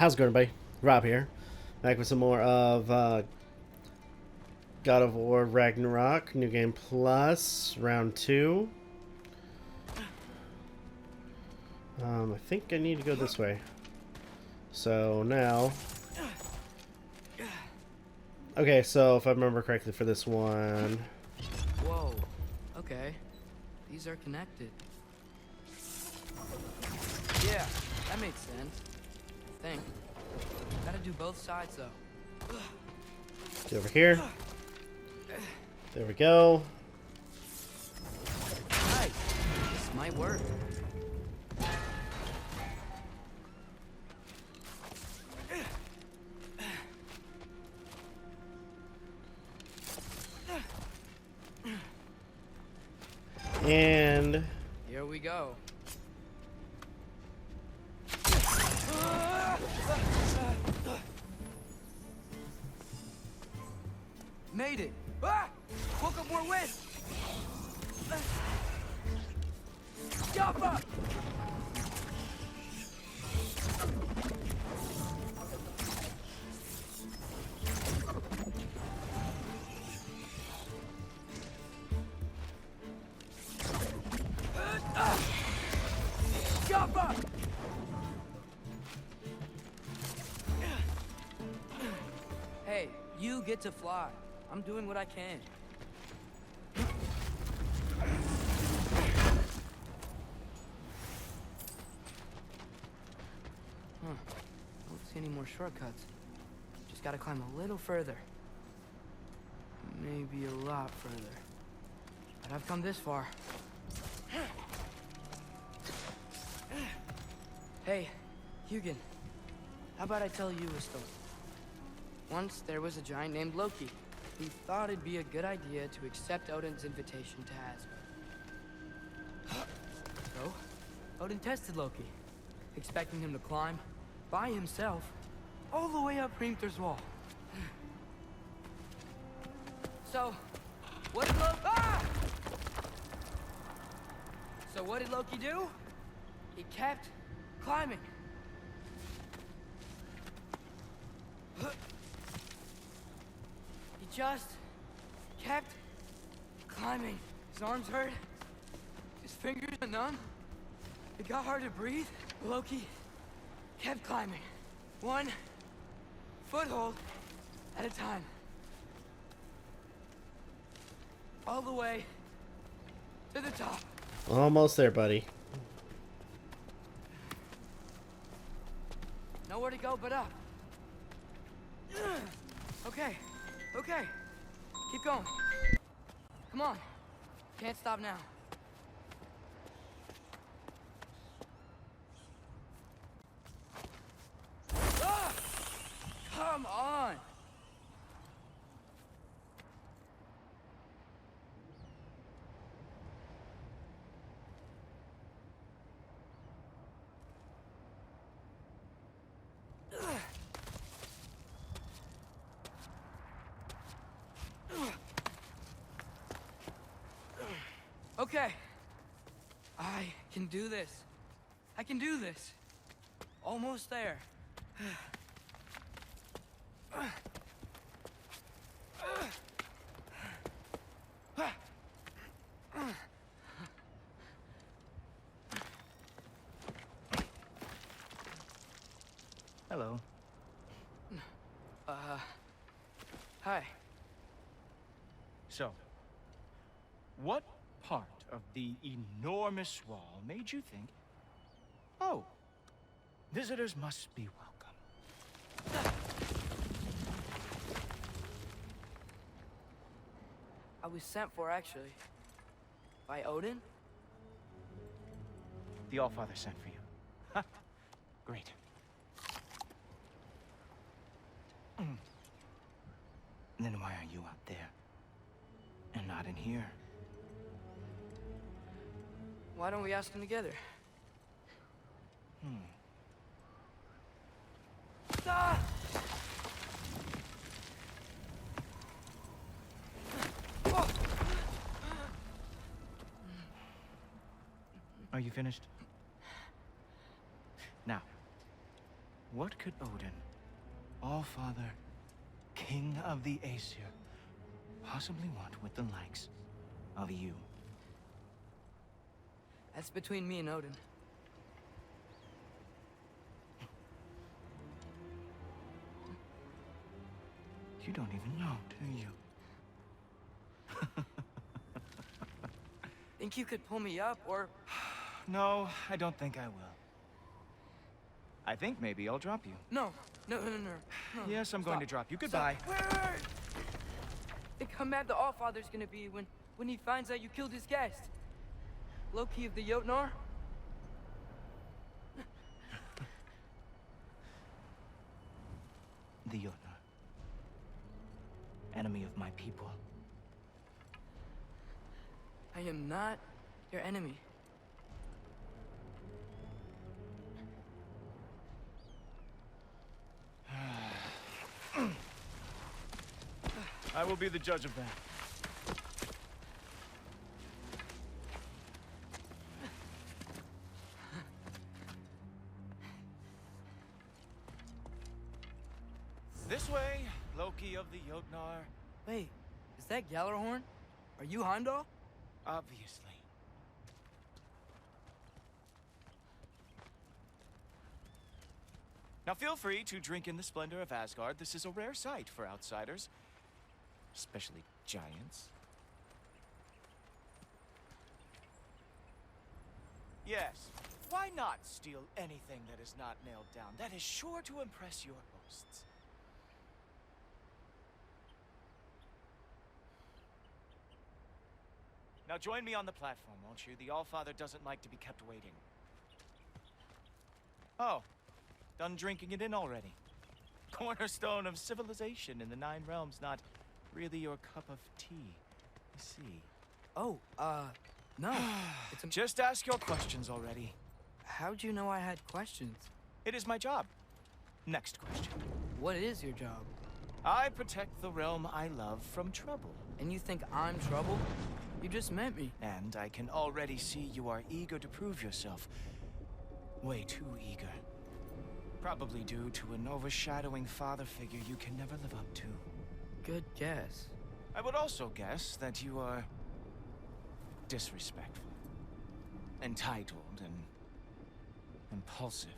How's it going, everybody? Rob here, back with some more of God of War Ragnarok, New Game Plus, Round 2. I think I need to go this way. So now... Okay, so if I remember correctly for this one... Whoa, okay. These are connected. Yeah, that makes sense. I think. Gotta do both sides, though. Get over here. There we go. Nice. This might work. And... Here we go. Made it! Ah! Woke up more wind! Jump up! Jump up! Hey, you get to fly. I'm doing what I can. Don't see any more shortcuts. Just gotta climb a little further. Maybe a lot further. But I've come this far. Hey, Hugin. How about I tell you a story? Once there was a giant named Loki. He thought it'd be a good idea to accept Odin's invitation to Asgard. So, Odin tested Loki, expecting him to climb by himself all the way up Hrimthur's wall. So, what did Loki... Ah! So what did Loki do? He kept climbing. He just kept climbing. His arms hurt. His fingers were numb. It got hard to breathe. Loki kept climbing. One foothold at a time. All the way to the top. Almost there, buddy. Nowhere to go but up. Okay. Okay. Keep going. Come on. Can't stop now. Ah! Come on. Okay. I can do this. I can do this. Almost there. Hello. Hi. So, what part of the enormous wall made you think, oh, visitors must be welcome? I was sent for, actually. By Odin? The Allfather sent for you. Ha! Great. Then why are you out there? And not in here? Why don't we ask them together? Ah! Are you finished? Now, What could Odin, All-Father, King of the Aesir, possibly want with the likes of you? That's between me and Odin. You don't even know, do you? Think you could pull me up, or... No, I don't think I will. I think maybe I'll drop you. No. Yes, I'm going to drop you. Goodbye. Stop. Wait. Think how mad the Allfather's gonna be when he finds out you killed his guest. Loki of the Jotnar? The Jotnar. Enemy of my people. I am not your enemy. I will be the judge of that. This way, Loki of the Jotnar. Wait, is that Gjallarhorn? Are you Heimdall? Obviously. Now feel free to drink in the splendor of Asgard. This is a rare sight for outsiders. Especially giants. Yes, why not steal anything that is not nailed down? That is sure to impress your hosts. Now join me on the platform, won't you? The Allfather doesn't like to be kept waiting. Oh, done drinking it in already. Cornerstone of civilization in the 9 realms, not really your cup of tea, you see. Oh, no. It's Just ask your questions already. How'd you know I had questions? It is my job. Next question. What is your job? I protect the realm I love from trouble. And you think I'm trouble? You just met me. And I can already see you are eager to prove yourself. Way too eager. Probably due to an overshadowing father figure you can never live up to. Good guess. I would also guess that you are disrespectful, entitled, and impulsive.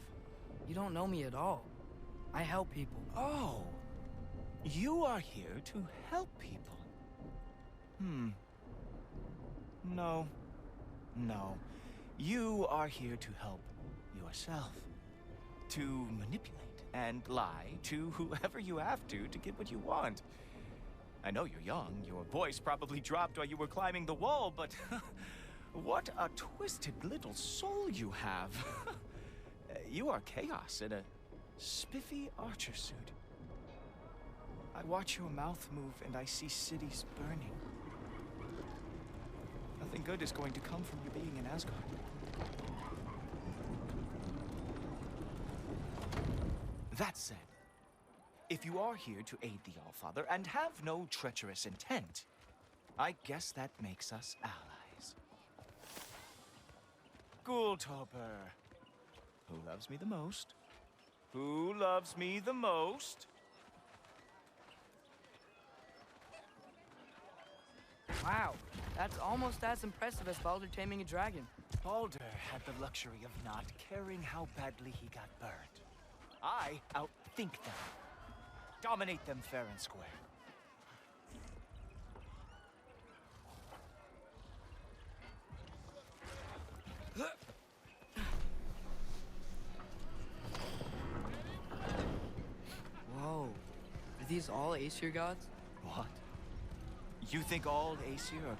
You don't know me at all. I help people. Oh, you are here to help people. No. You are here to help yourself. To manipulate and lie to whoever you have to get what you want. I know you're young, your voice probably dropped while you were climbing the wall, but what a twisted little soul you have. You are chaos in a spiffy archer suit. I watch your mouth move and I see cities burning. Nothing good is going to come from you being in Asgard. That said, if you are here to aid the Allfather and have no treacherous intent, I guess that makes us allies. Gultoper. Who loves me the most? Who loves me the most? Wow, that's almost as impressive as Baldur taming a dragon. Baldur had the luxury of not caring how badly he got burned. I outthink them. Dominate them fair and square. Whoa. Are these all Aesir gods? What? You think all Aesir are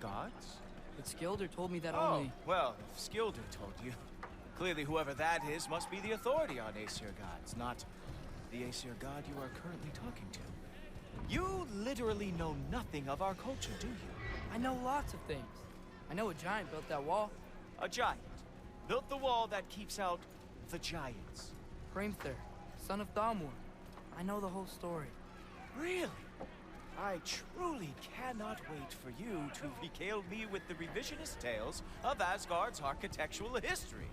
gods? But Skilder told me that Oh, only... well, if Skilder told you, clearly whoever that is must be the authority on Aesir gods, not the Aesir god you are currently talking to. You literally know nothing of our culture, do you? I know lots of things. I know a giant built that wall. A giant built the wall that keeps out the giants. Hrimthur, son of Thamur. I know the whole story. Really? I truly cannot wait for you to regale me with the revisionist tales of Asgard's architectural history.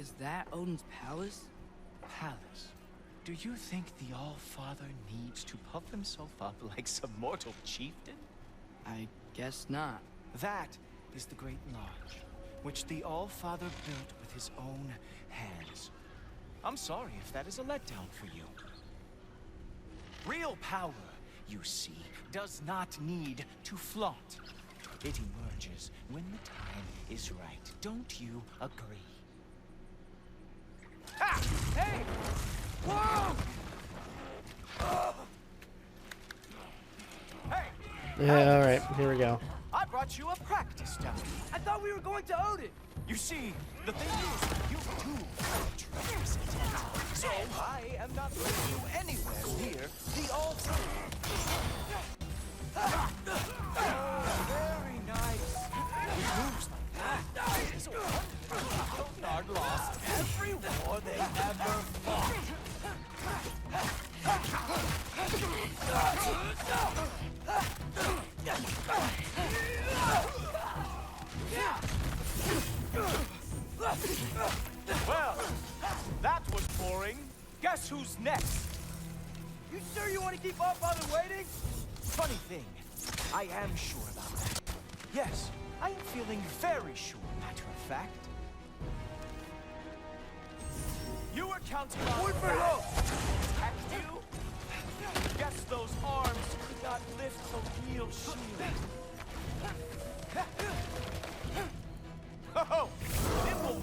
Is that Odin's palace? Palace? Do you think the All-Father needs to puff himself up like some mortal chieftain? I guess not. That is the Great Lodge, which the All-Father built with his own hands. I'm sorry if that is a letdown for you. Real power, you see, does not need to flaunt. It emerges when the time is right. Don't you agree? Ha! Hey! Whoa! Hey! Yeah, alright, here we go. I brought you a practice dummy. I thought we were going to Odin! You see, the thing is, you too are treasures. So I am not putting you anywhere near the altar. Oh, very nice. With moves like that, it is a wonder Eldard lost every war they ever fought. Well, that was boring. Guess who's next? You sure you want to keep our father waiting? Funny thing, I am sure about that. Yes, I am feeling very sure, matter of fact. You were counting on Wait for that. help! Protect you? Guess those arms could not lift a real shield. Oh, nimble!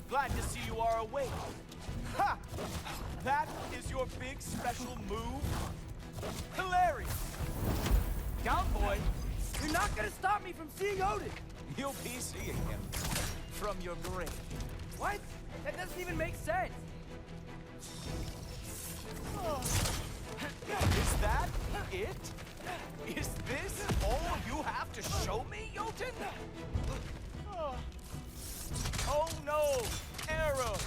Glad to see you are awake. Ha! That is your big special move? Hilarious! Down, boy! You're not gonna stop me from seeing Odin! You'll be seeing him from your grave. What? That doesn't even make sense! Is that it? Is this all you have to show me, Jotun? Oh no! Arrows!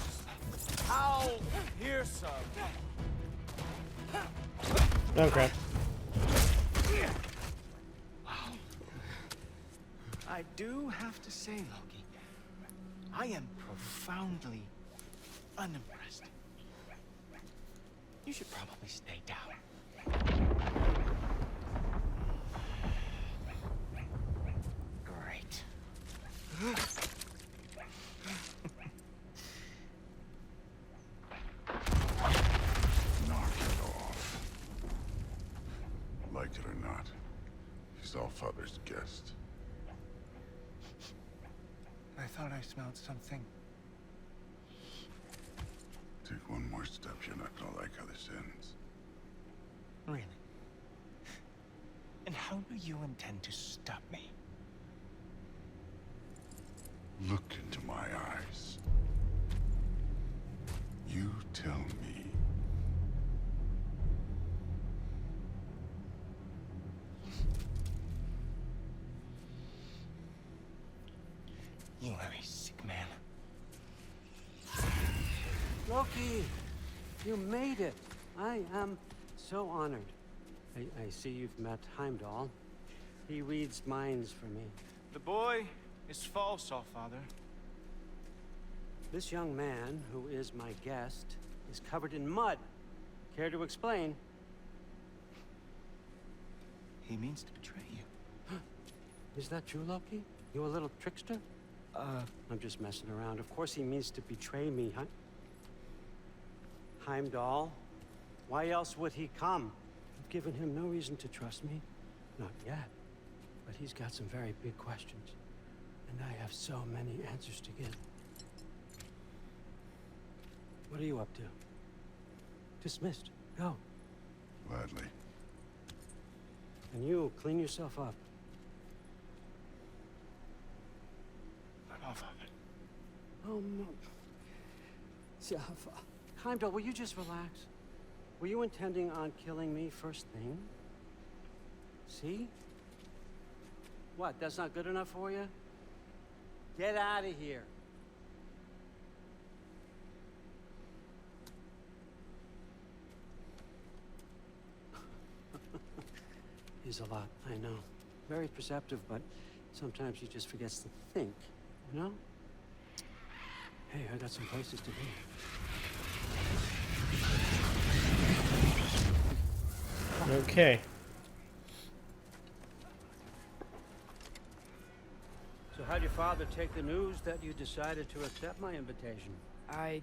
How fearsome! Oh crap. Wow. I do have to say, Loki, I am profoundly unimpressed. You should probably stay down. Great. Knock it off. Like it or not, he's Allfather's guest. I thought I smelled something. Take one more step, you're not gonna like how this ends. Really? And how do you intend to stop me? Look into my eyes. You tell me. You are a sick man. Loki, you made it. I am so honored. I see you've met Heimdall. He reads minds for me. The boy is false, Allfather. This young man, who is my guest, is covered in mud. Care to explain? He means to betray you. Is that true, Loki? You a little trickster? I'm just messing around. Of course he means to betray me, huh? Heimdall? Why else would he come? I've given him no reason to trust me. Not yet. But he's got some very big questions. And I have so many answers to give. What are you up to? Dismissed. Go. Gladly. And you, clean yourself up. Allfather. Oh, no. Heimdall, will you just relax? Were you intending on killing me first thing? See? What, that's not good enough for you? Get out of here. He's a lot, I know. Very perceptive, but sometimes he just forgets to think, you know? Hey, I got some places to be. Okay. So how'd your father take the news that you decided to accept my invitation? I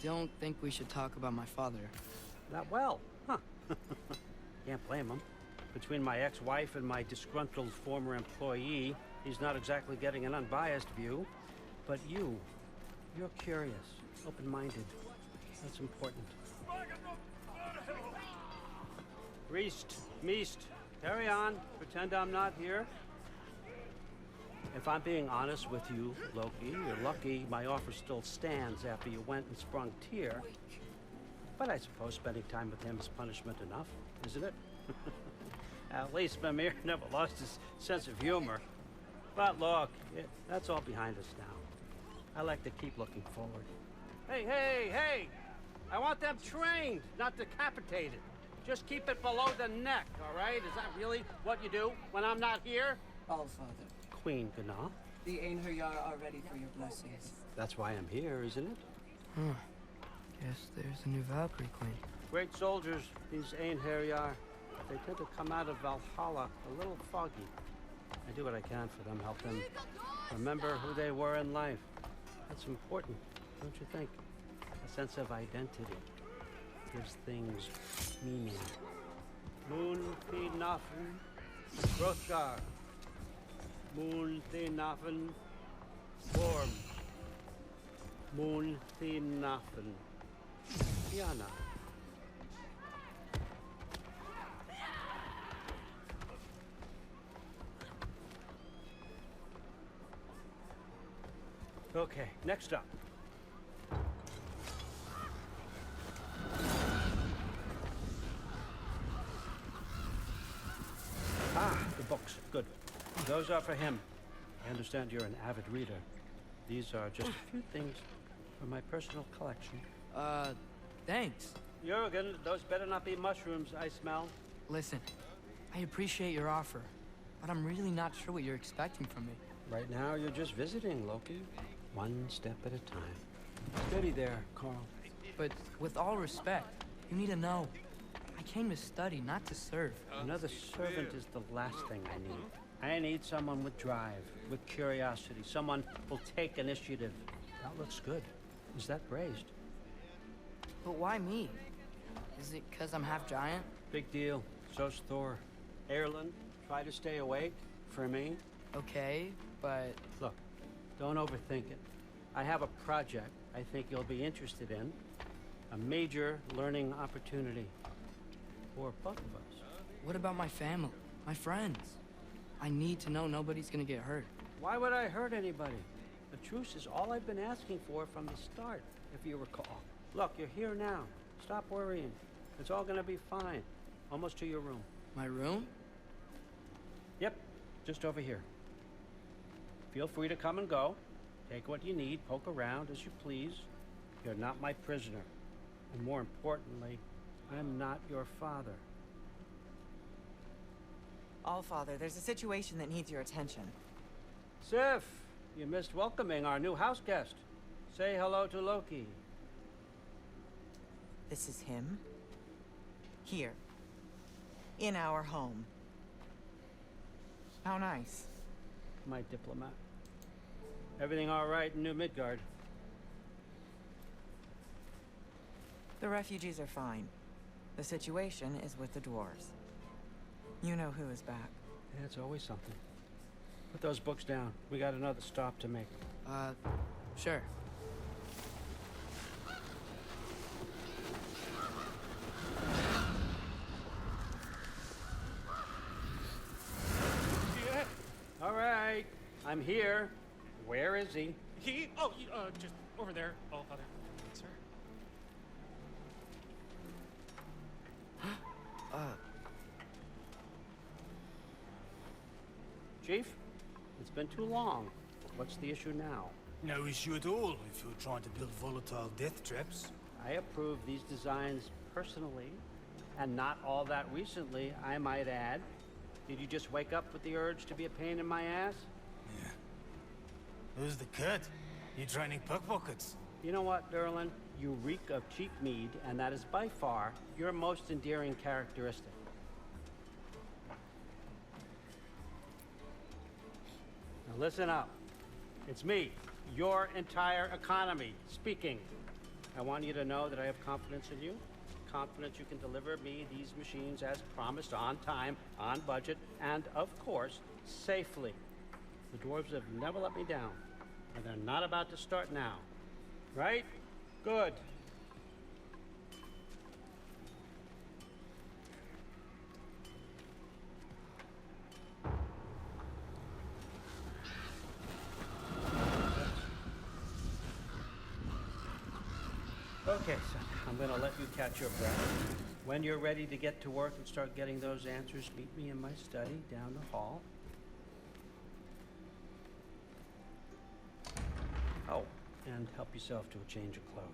don't think we should talk about my father. Not well, huh? Can't blame him. Between my ex-wife and my disgruntled former employee, he's not exactly getting an unbiased view. But you're curious, open-minded. That's important. Reist, Meest, carry on. Pretend I'm not here. If I'm being honest with you, Loki, you're lucky my offer still stands after you went and sprung Tyr. But I suppose spending time with him is punishment enough, isn't it? At least Mimir never lost his sense of humor. But look, that's all behind us now. I like to keep looking forward. Hey, hey, hey! I want them trained, not decapitated. Just keep it below the neck, all right? Is that really what you do when I'm not here? All Father, Queen Gná. the Einherjar are ready for your blessings. That's why I'm here, isn't it? Huh. Guess there's a new Valkyrie Queen. Great soldiers, these Einherjar. They tend to come out of Valhalla a little foggy. I do what I can for them, help them remember who they were in life. That's important, don't you think? A sense of identity gives things meaning. Moon Thinafen, Hrothgar. Moon Thinafen, Form. Moon Thinafen, Diana. Okay, next up. The books. Good. Those are for him. I understand you're an avid reader. These are just a few things from my personal collection. Thanks. Jurgen, those better not be mushrooms I smell. Listen, I appreciate your offer, but I'm really not sure what you're expecting from me. Right now, you're just visiting, Loki. One step at a time. Steady there, Carl. But with all respect, you need to know. I came to study, not to serve. Another servant is the last thing I need. I need someone with drive, with curiosity, someone who'll take initiative. That looks good. Is that raised? But why me? Is it because I'm half giant? Big deal. So's Thor. Erlen, try to stay awake for me. Okay, but... Look, don't overthink it. I have a project I think you'll be interested in. A major learning opportunity. For both of us. what about my family? My friends? I need to know nobody's gonna get hurt. Why would I hurt anybody? A truce is all I've been asking for from the start, if you recall. Look, you're here now. Stop worrying. It's all gonna be fine. Almost to your room. My room? Yep, just over here. Feel free to come and go. Take what you need, poke around as you please. You're not my prisoner. And more importantly, I'm not your father. All Father, there's a situation that needs your attention. Sif, you missed welcoming our new house guest. Say hello to Loki. This is him. Here. In our home. How nice. My diplomat. Everything all right in New Midgard? The refugees are fine. The situation is with the dwarves. You know who is back. Yeah, it's always something. Put those books down. We got another stop to make. Sure. All right, I'm here. Where is he? Just over there, All Father. Sir. Chief, it's been too long. What's the issue now? No issue at all if you're trying to build volatile death traps. I approve these designs personally, and not all that recently, I might add. Did you just wake up with the urge to be a pain in my ass? Yeah. Who's the cut? You training pickpockets? You know what, Derlin? You reek of cheap mead, and that is by far your most endearing characteristic. Now listen up. It's me, your entire economy, speaking. I want you to know that I have confidence in you. Confidence you can deliver me these machines as promised, on time, on budget, and of course, safely. The dwarves have never let me down, and they're not about to start now. Right? Good. Okay, son, I'm gonna let you catch your breath. When you're ready to get to work and start getting those answers, meet me in my study down the hall. Oh, and help yourself to a change of clothes.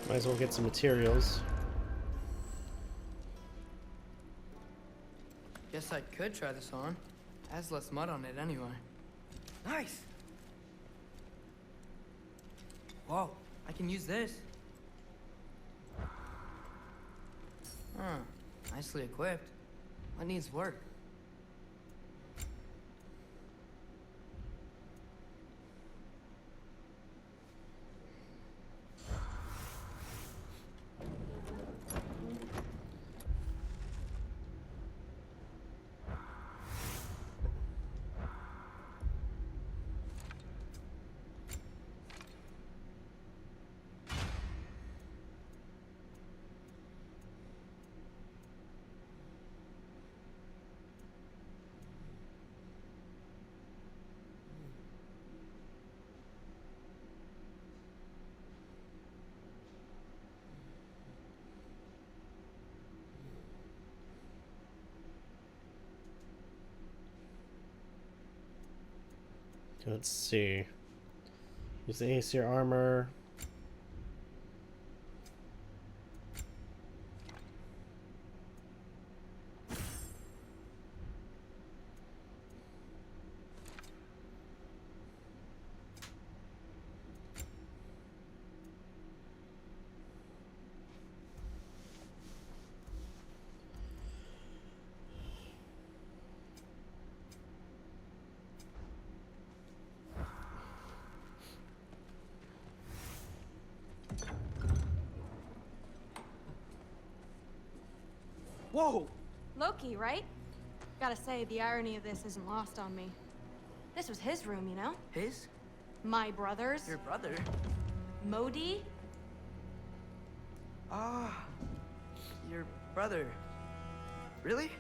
Might as well get some materials. Guess I could try this on. Has less mud on it anyway. Nice! Whoa, I can use this. Huh, nicely equipped. What needs work? Let's see. Use the Aesir armor. Whoa! Loki, right? Gotta say, the irony of this isn't lost on me. This was his room, you know? His? My brother's. Your brother? Modi? Ah, your brother. Really?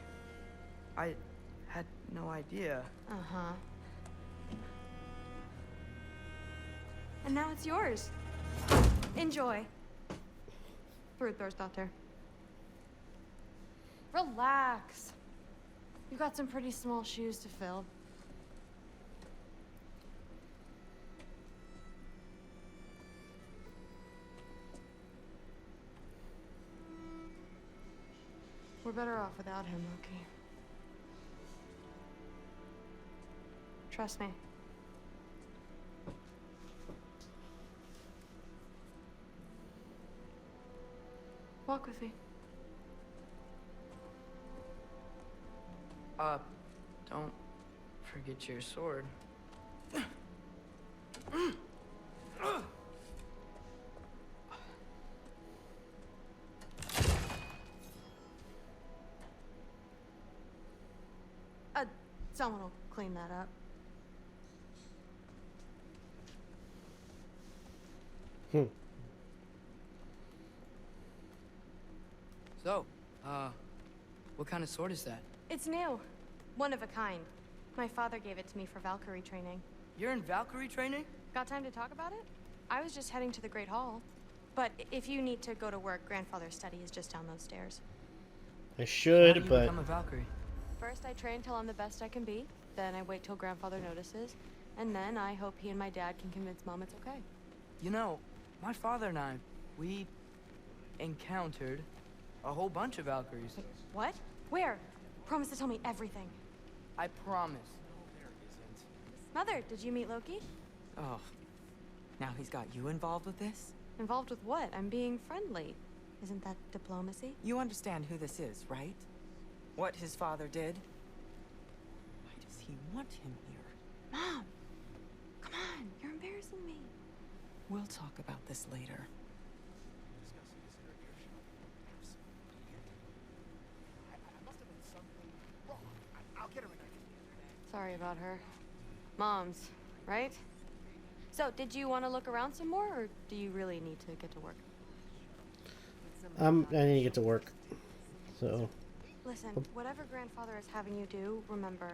I had no idea. Uh-huh. And now it's yours. Enjoy. Daughter. Relax. You've got some pretty small shoes to fill. We're better off without him, Loki. Trust me. Walk with me. Don't forget your sword. Someone will clean that up. So, what kind of sword is that? It's new. One of a kind. My father gave it to me for Valkyrie training. You're in Valkyrie training? Got time to talk about it? I was just heading to the Great Hall. But if you need to go to work, Grandfather's study is just down those stairs. I should, How do you but become a Valkyrie? First, I train till I'm the best I can be. Then I wait till Grandfather notices. And then I hope he and my dad can convince Mom it's okay. You know, my father and I, we encountered a whole bunch of Valkyries. What? Where? Promise to tell me everything. I promise. Mother, did you meet Loki? Oh, now he's got you involved with this? Involved with what? I'm being friendly. Isn't that diplomacy? You understand who this is, right? What his father did? Why does he want him here? Mom! Come on, you're embarrassing me. We'll talk about this later. Sorry about her. Mom's, right? So, did you want to look around some more, or do you really need to get to work? I need to get to work. So. Listen, whatever grandfather is having you do, remember,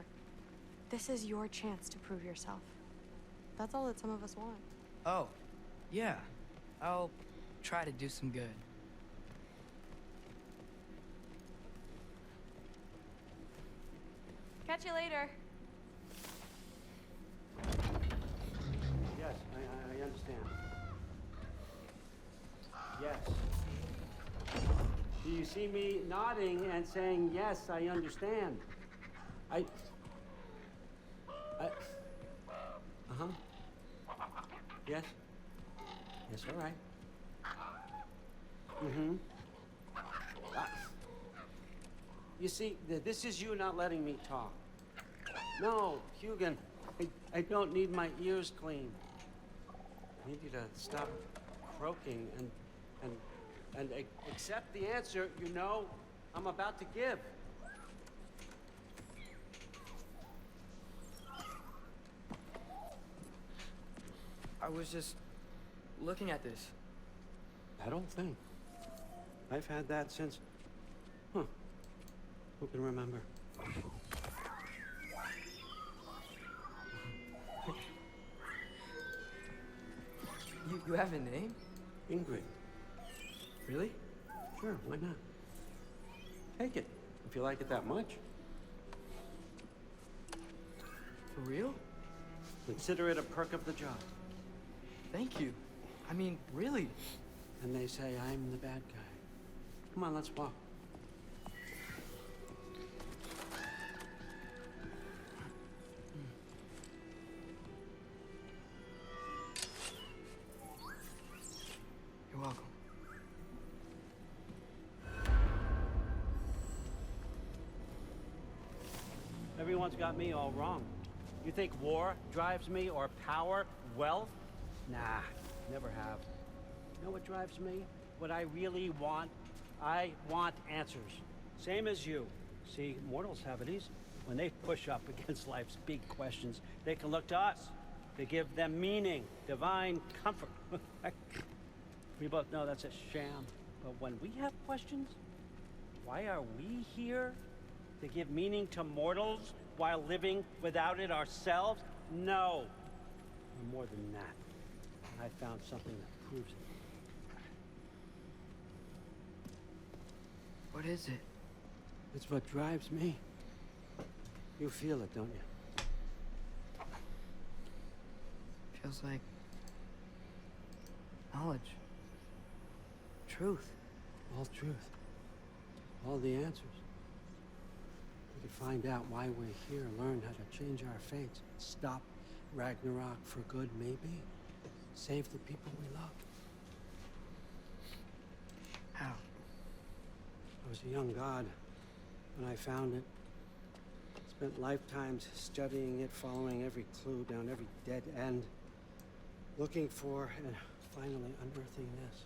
this is your chance to prove yourself. That's all that some of us want. Oh, yeah. I'll try to do some good. Catch you later. Yes, I understand. Yes. Do you see me nodding and saying, yes, I understand? Uh-huh. Yes? Yes, all right. Mm-hmm. You see, this is you not letting me talk. No, Hugin, I don't need my ears cleaned. I need you to stop croaking and accept the answer you know I'm about to give. I was just looking at this. That old thing. I've had that since... Huh. Who can remember? You have a name? Ingrid. Really? Sure, why not? Take it, if you like it that much. For real? Consider it a perk of the job. Thank you. I mean, really. And they say I'm the bad guy. Come on, let's walk. You're welcome. Everyone's got me all wrong. You think war drives me, or power, wealth? Nah, never have. You know what drives me? What I really want? I want answers. Same as you. See, mortals have it easy. When they push up against life's big questions, they can look to us. They give them meaning, divine comfort. We both know that's a sham. But when we have questions, why are we here? To give meaning to mortals while living without it ourselves? No. We're more than that. I found something that proves it. What is it? It's what drives me. You feel it, don't you? Feels like knowledge. Truth. All truth. All the answers. We could find out why we're here, learn how to change our fates, stop Ragnarok for good, maybe. Save the people we love. How? I was a young god when I found it. Spent lifetimes studying it, following every clue down every dead end, looking for and finally unearthing this.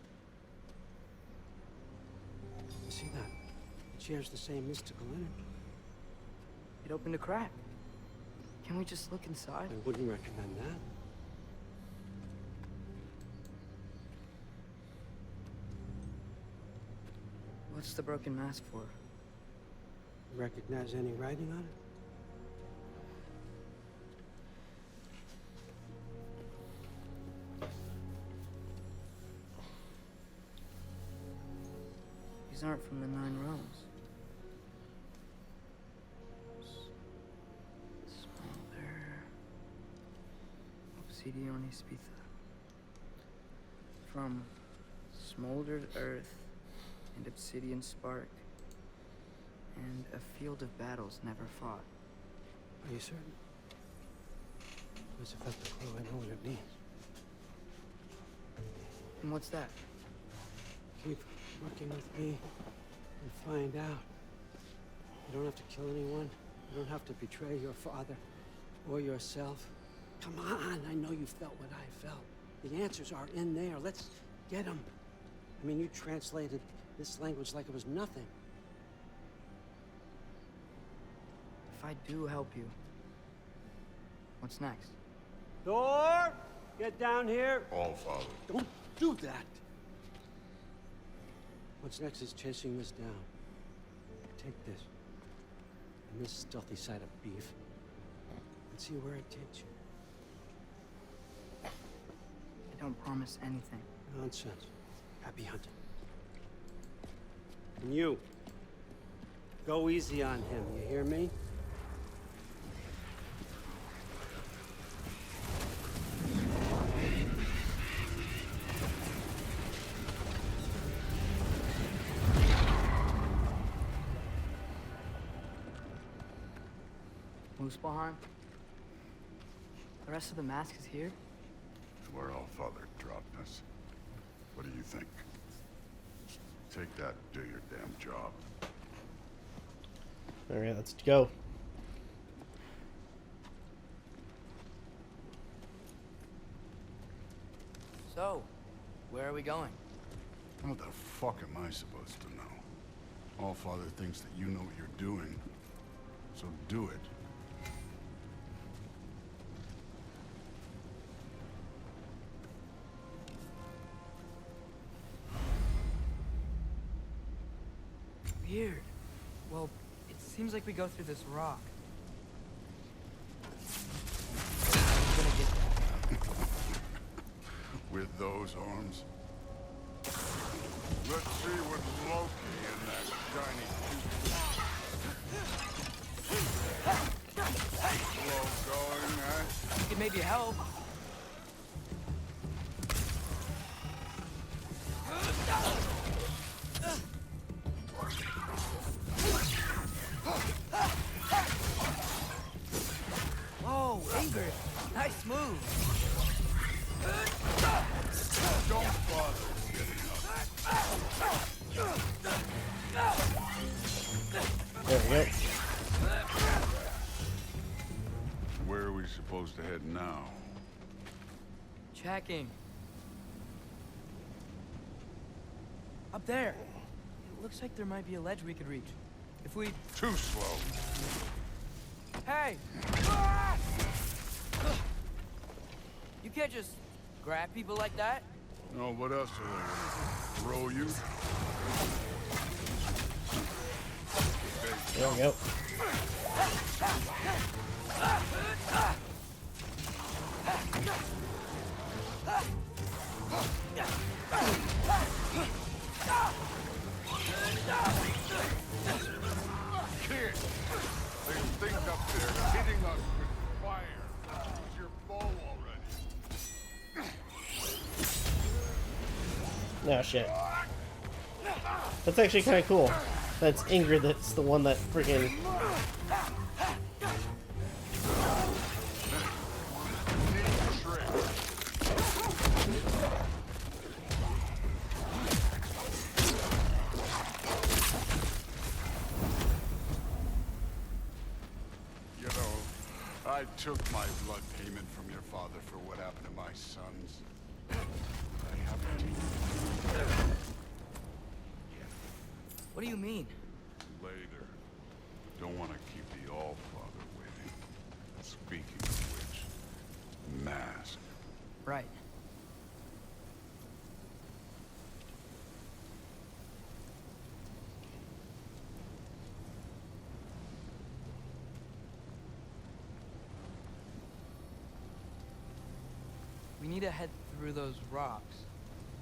You see that? It shares the same mystical energy. It opened a crack. Can we just look inside? I wouldn't recommend that. What's the broken mask for? Recognize any writing on it? These aren't from the 9 realms. Smolder. Obsidione Spitha. From smoldered earth and obsidian spark. And a field of battles never fought. Are you certain? Where's if that's a clue? I know what it means. And what's that? Keep working with me and find out. You don't have to kill anyone. You don't have to betray your father or yourself. Come on, I know you felt what I felt. The answers are in there. Let's get them. I mean, you translated this language like it was nothing. If I do help you, what's next? Thor, get down here. All father. Don't do that. What's next is chasing this down. Take this. And this stealthy side of beef. And see where it takes you. I don't promise anything. Nonsense. Happy hunting. And you. Go easy on him, you hear me? Muspelheim? The rest of the mask is here? It's where all father dropped us. What do you think? Take that, do your damn job. Alright, let's go. So, where are we going? What the fuck am I supposed to know? All father thinks that you know what you're doing, so do it. Weird. Well, it seems like we go through this rock. I'm gonna get that. With those arms? Let's see what Loki in that shiny tooth. Slow going, eh? You could maybe help. Whoa, Ingrid. Nice move. Don't bother getting up. There we go. Where are we supposed to head now? Checking. Up there. It looks like there might be a ledge we could reach. If we... Too slow. Hey! You can't just grab people like that. No, what else are they gonna throw you? There we go. Kid, they think up there hitting us with fire. Use your bow already. Oh shit. That's actually kind of cool. That's Ingrid that's the one that freaking... You know, I took my blood payment from your father for what happened to my sons. I haven't taken What do you mean? later. Don't want to keep the All-Father waiting. Speaking of which, mask. Right. We need to head through those rocks.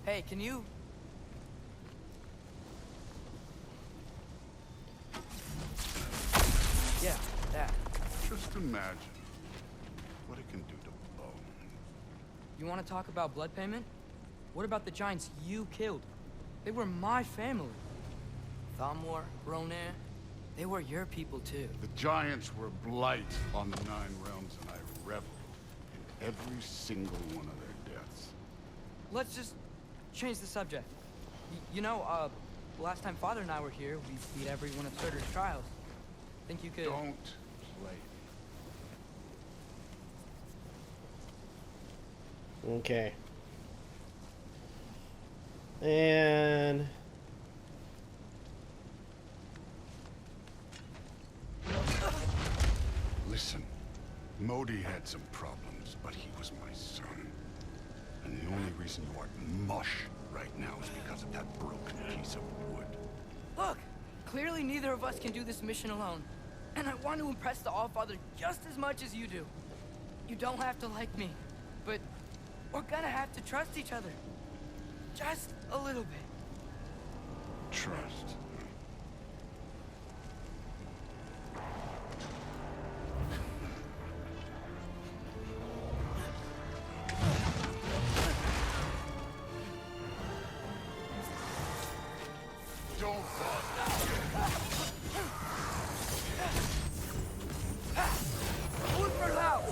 Hey, can you... Yeah, that. Just imagine what it can do to bone. You want to talk about blood payment? What about the giants you killed? They were my family. Thamor, Ronnie, they were your people too. The giants were blight on the Nine Realms, and I reveled every single one of their deaths. Let's just change the subject. You know, last time Father and I were here, we beat every one of Surtur's trials. Think you could... Don't play. Okay. And... Listen, Modi had some problems, but he was my son. And the only reason you are mush right now is because of that broken piece of wood. Look! Clearly neither of us can do this mission alone. And I want to impress the Allfather just as much as you do. You don't have to like me, but we're gonna have to trust each other. Just a little bit. Trust. Don't Look for loud!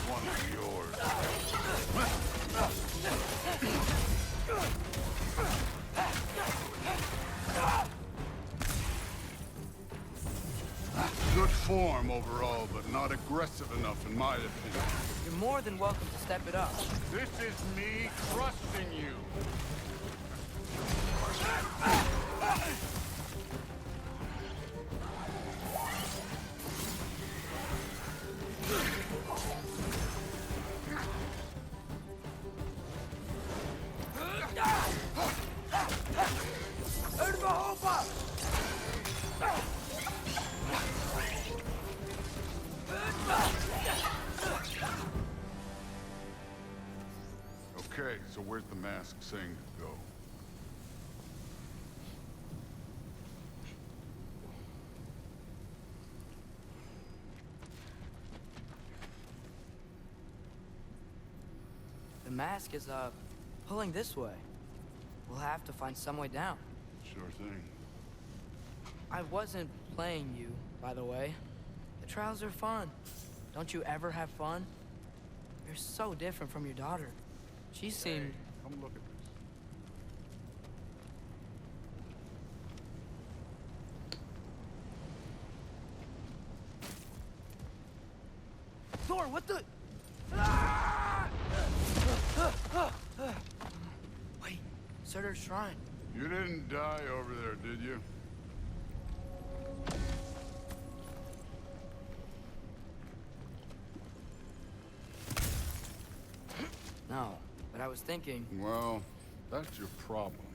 one of yours. Good form overall, but not aggressive enough in my opinion. You're more than welcome to step it up. This is me trusting you. Okay, so where's the mask saying to go? The mask is, pulling this way. We'll have to find some way down. Sure thing. I wasn't playing you, by the way. The trials are fun. Don't you ever have fun? You're so different from your daughter. She seemed... Hey, come look at this. Thor, what the... Ah! Wait, Surtur's shrine. You didn't die over there, did you? No, but I was thinking... Well, that's your problem.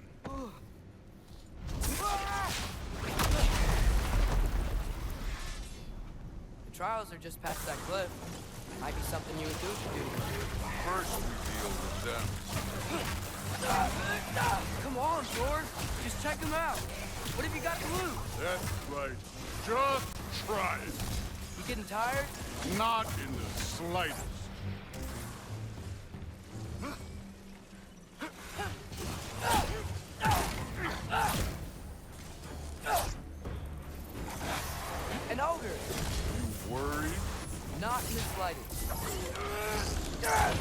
The trials are just past that cliff. Might be something you and Duke should do. First we deal with them. Come on, Thor. Just check them out. What have you got to lose? That's right. Just try it. You getting tired? Not in the slightest. An ogre. You worried? Not in the slightest.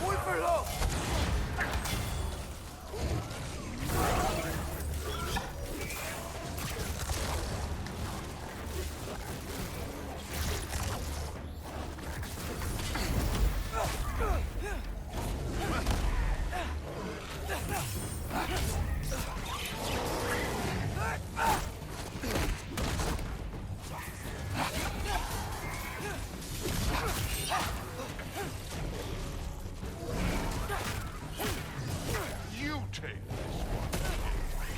Wait for low. You take this one.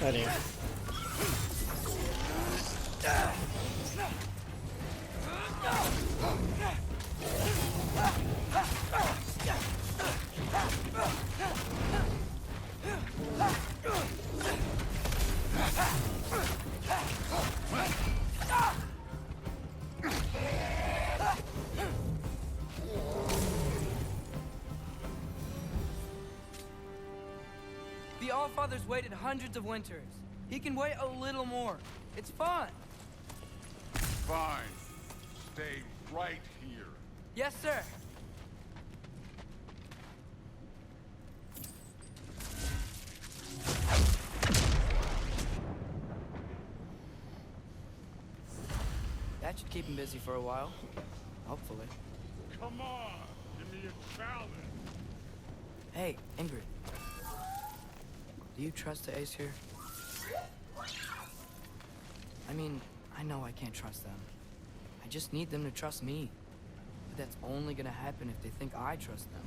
Oh dear. The Allfather's waited hundreds of winters. He can wait a little more. It's fun. Fine. Stay right here. Yes, sir. That should keep him busy for a while. Hopefully. Come on, give me a challenge. Hey, Ingrid. Do you trust the Ace here? I mean, I know I can't trust them. I just need them to trust me. But that's only gonna happen if they think I trust them.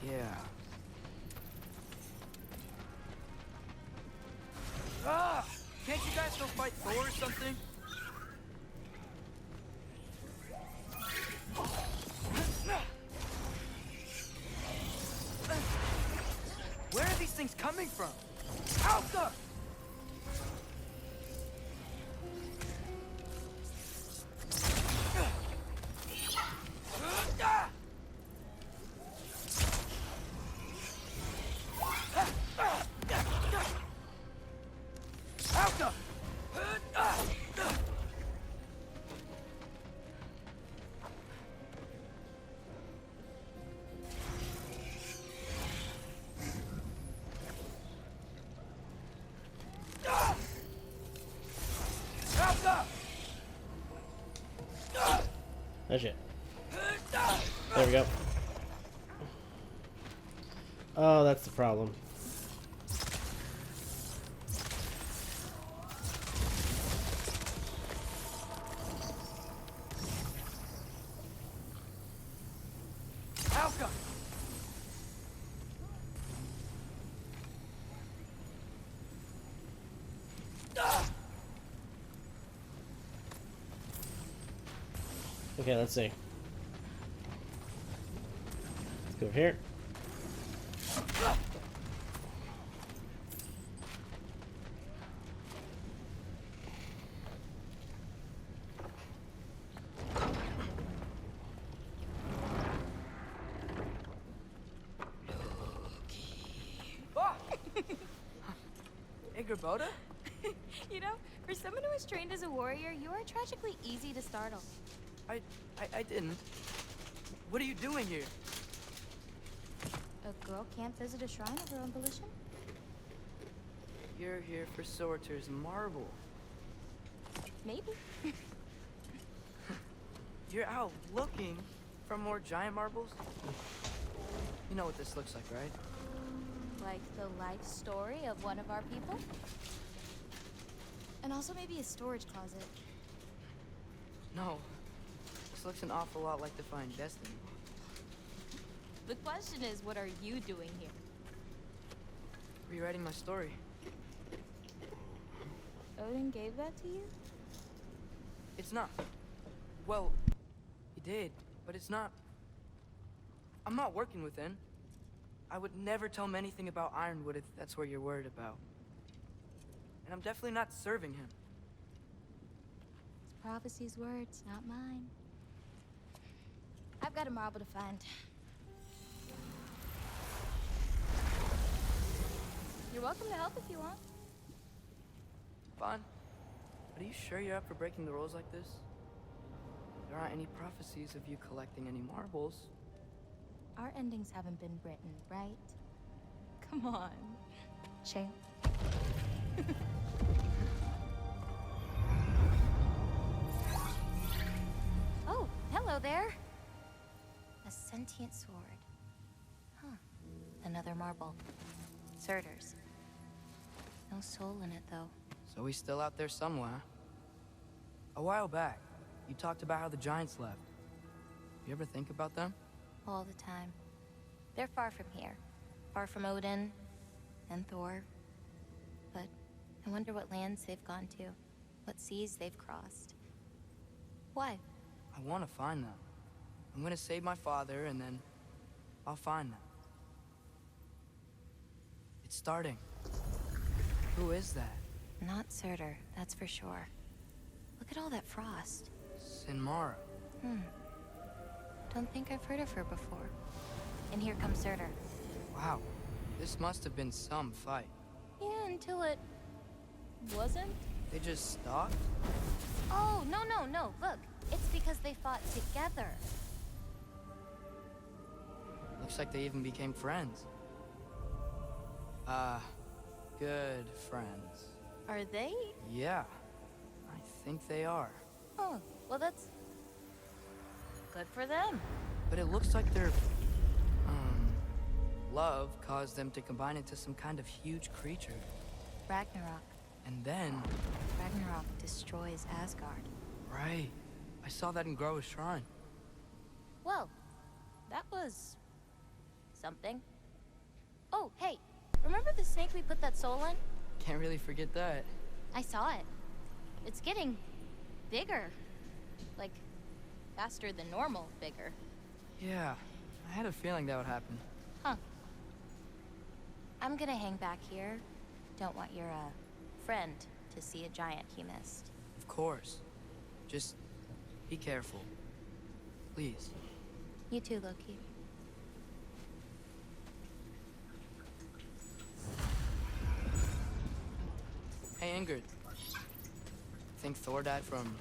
Yeah. Ah! Can't you guys go fight Thor or something? Where are these things coming from? Alka! Alka! That's it. There we go. Oh, that's the problem. Alka! Okay, let's see. Let's go here. Ah! Hey, Gerboda? You know, for someone who was trained as a warrior, you are tragically easy to startle. I didn't. What are you doing here? A girl can't visit a shrine of her own volition? You're here for Sorter's marble. Maybe. You're out looking for more giant marbles? You know what this looks like, right? Like the life story of one of our people? And also maybe a storage closet. No. This looks an awful lot like Defying Destiny. The question is, what are you doing here? Rewriting my story. Odin gave that to you? It's not. Well, he did, but it's not. I'm not working with him. I would never tell him anything about Ironwood if that's what you're worried about. And I'm definitely not serving him. It's prophecy's words, not mine. I've got a marble to find. You're welcome to help if you want. Fine. But are you sure you're up for breaking the rules like this? There aren't any prophecies of you collecting any marbles. Our endings haven't been written, right? Come on. Shale. Oh, hello there. A sentient sword. Huh. Another marble. Surtur's. No soul in it, though. So he's still out there somewhere. A while back, you talked about how the giants left. You ever think about them? All the time. They're far from here. Far from Odin and Thor. But I wonder what lands they've gone to. What seas they've crossed. Why? I want to find them. I'm gonna save my father, and then I'll find them. It's starting. Who is that? Not Surtur, that's for sure. Look at all that frost. Sinmara. Don't think I've heard of her before. And here comes Surtur. Wow. This must have been some fight. Yeah, until it wasn't. They just stopped? Oh, no. Look, it's because they fought together. Looks like they even became friends. Good friends. Are they? Yeah, I think they are. Oh, well, that's good for them. But it looks like their, love caused them to combine into some kind of huge creature. Ragnarok. And then... Ragnarok destroys Asgard. Right. I saw that in Groa's shrine. Well, that was... something. Oh, hey, remember the snake we put that soul in? Can't really forget that. I saw it. It's getting bigger. Like, faster than normal bigger. Yeah, I had a feeling that would happen. Huh. I'm gonna hang back here. Don't want your, friend to see a giant he missed. Of course. Just be careful. Please. You too, Loki. Hey, Ingrid. Think Thor died from...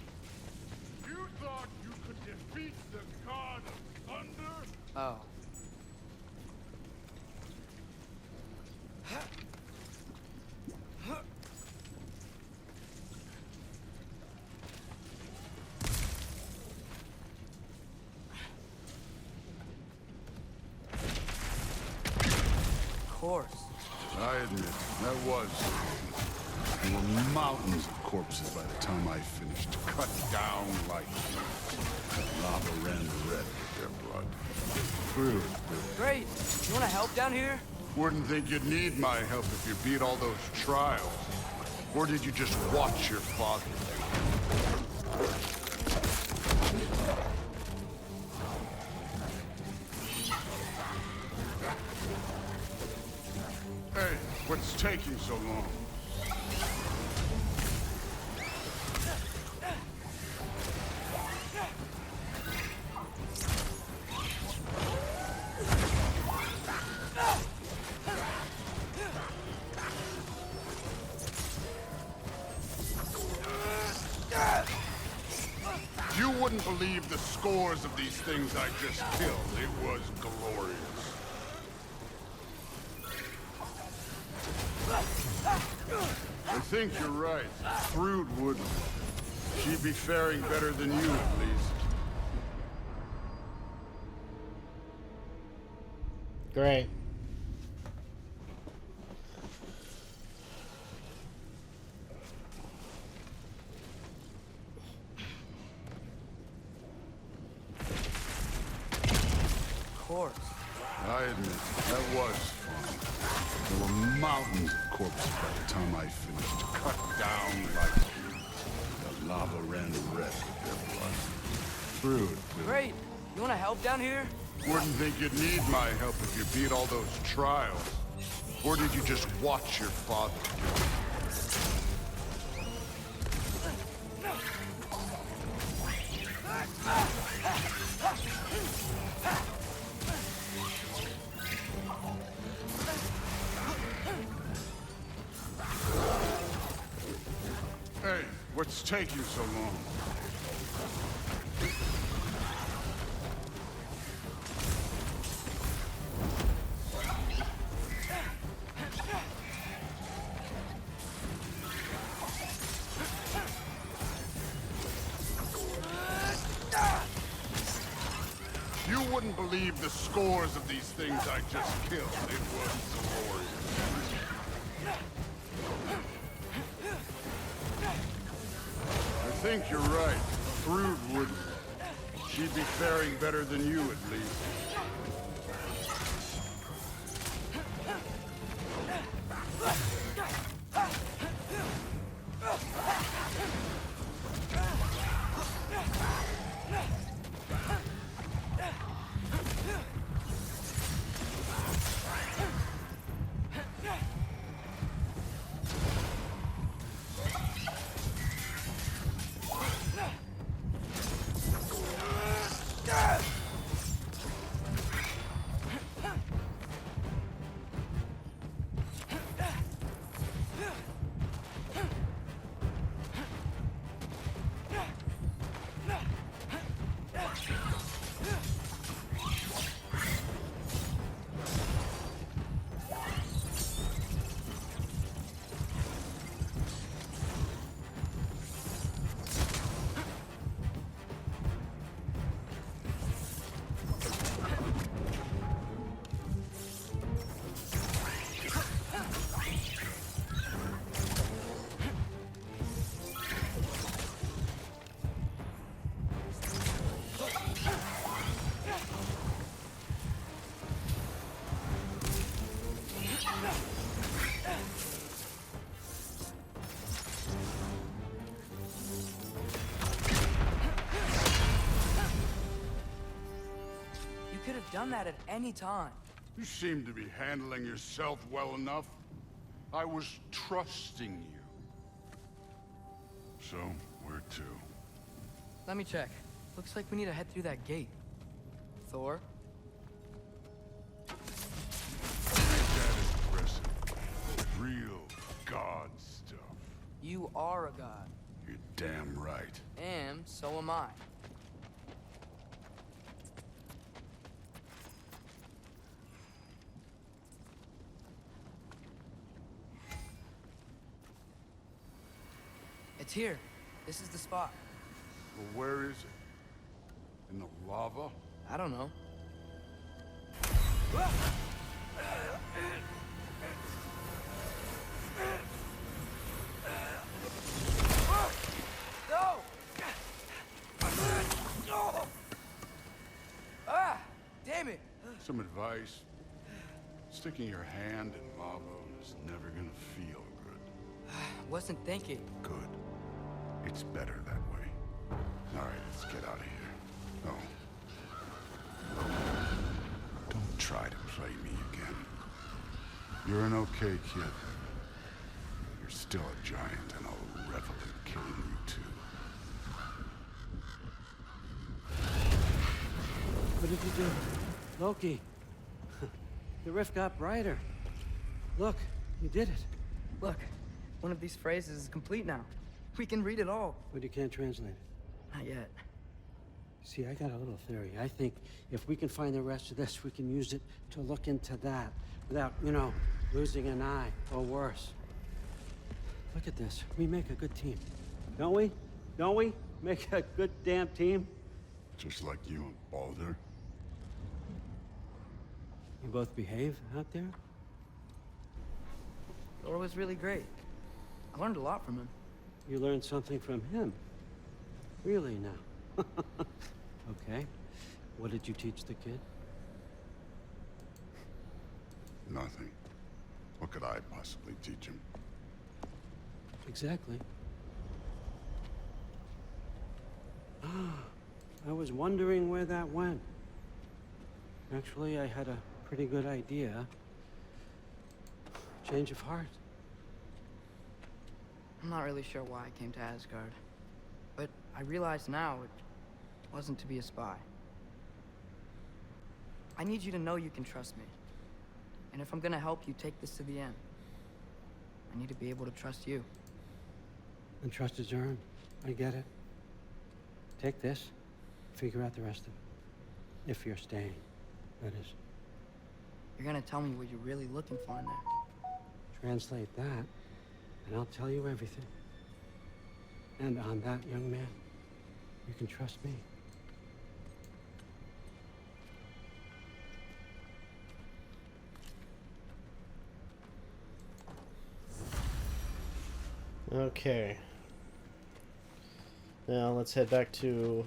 You thought you could defeat the god of thunder? Oh. Of course. I admit, that was... There were mountains of corpses by the time I finished, cut down like... Lava ran red with their blood. True. Great. You want to help down here? Wouldn't think you'd need my help if you beat all those trials. Or did you just watch your father? Hey, what's taking so long? You wouldn't believe the scores of these things I just killed. It was glorious. I think you're right. Thrud wouldn't. She'd be faring better than you, at least. Great. Of course. I admit, that was fun. There were mountains of corpses by the time I finished, cut down like... The lava ran red with their blood. Thrud. Great. You want to help down here? Wouldn't think you'd need my help if you beat all those trials. Or did you just watch your father do it? Hey, what's taking so long? You wouldn't believe the scores of these things I just killed. It was glorious. I think you're right. Thrud wouldn't. She'd be faring better than you, at least. done that at any time. You seem to be handling yourself well enough. I was trusting you. So, where to? Let me check. Looks like we need to head through that gate. Thor? That is impressive. Real god stuff. You are a god. You're damn right. And so am I. It's here. This is the spot. Well, where is it? In the lava? I don't know. No! Ah! Damn it! Some advice. Sticking your hand in lava is never gonna feel good. Wasn't thinking. Good. It's better that way. All right, let's get out of here. Oh. Don't try to play me again. You're an okay kid. You're still a giant, and I'll revel in killing you too. What did you do? Loki. The rift got brighter. Look, you did it. Look, one of these phrases is complete now. We can read it all. But you can't translate it. Not yet. See, I got a little theory. I think if we can find the rest of this, we can use it to look into that without, you know, losing an eye or worse. Look at this. We make a good team. Don't we? Don't we? Make a good damn team? Just like you and Baldur. You both behave out there? Thor was really great. I learned a lot from him. You learned something from him? Really now? Okay. What did you teach the kid? Nothing. What could I possibly teach him? Exactly. I was wondering where that went. Actually, I had a pretty good idea. Change of heart. I'm not really sure why I came to Asgard. But I realize now it wasn't to be a spy. I need you to know you can trust me. And if I'm gonna help you take this to the end, I need to be able to trust you. And trust is earned. I get it. Take this, figure out the rest of it. If you're staying, that is. You're gonna tell me what you're really looking for in there. Translate that, and I'll tell you everything. And on that, young man, you can trust me. Okay. Now let's head back to...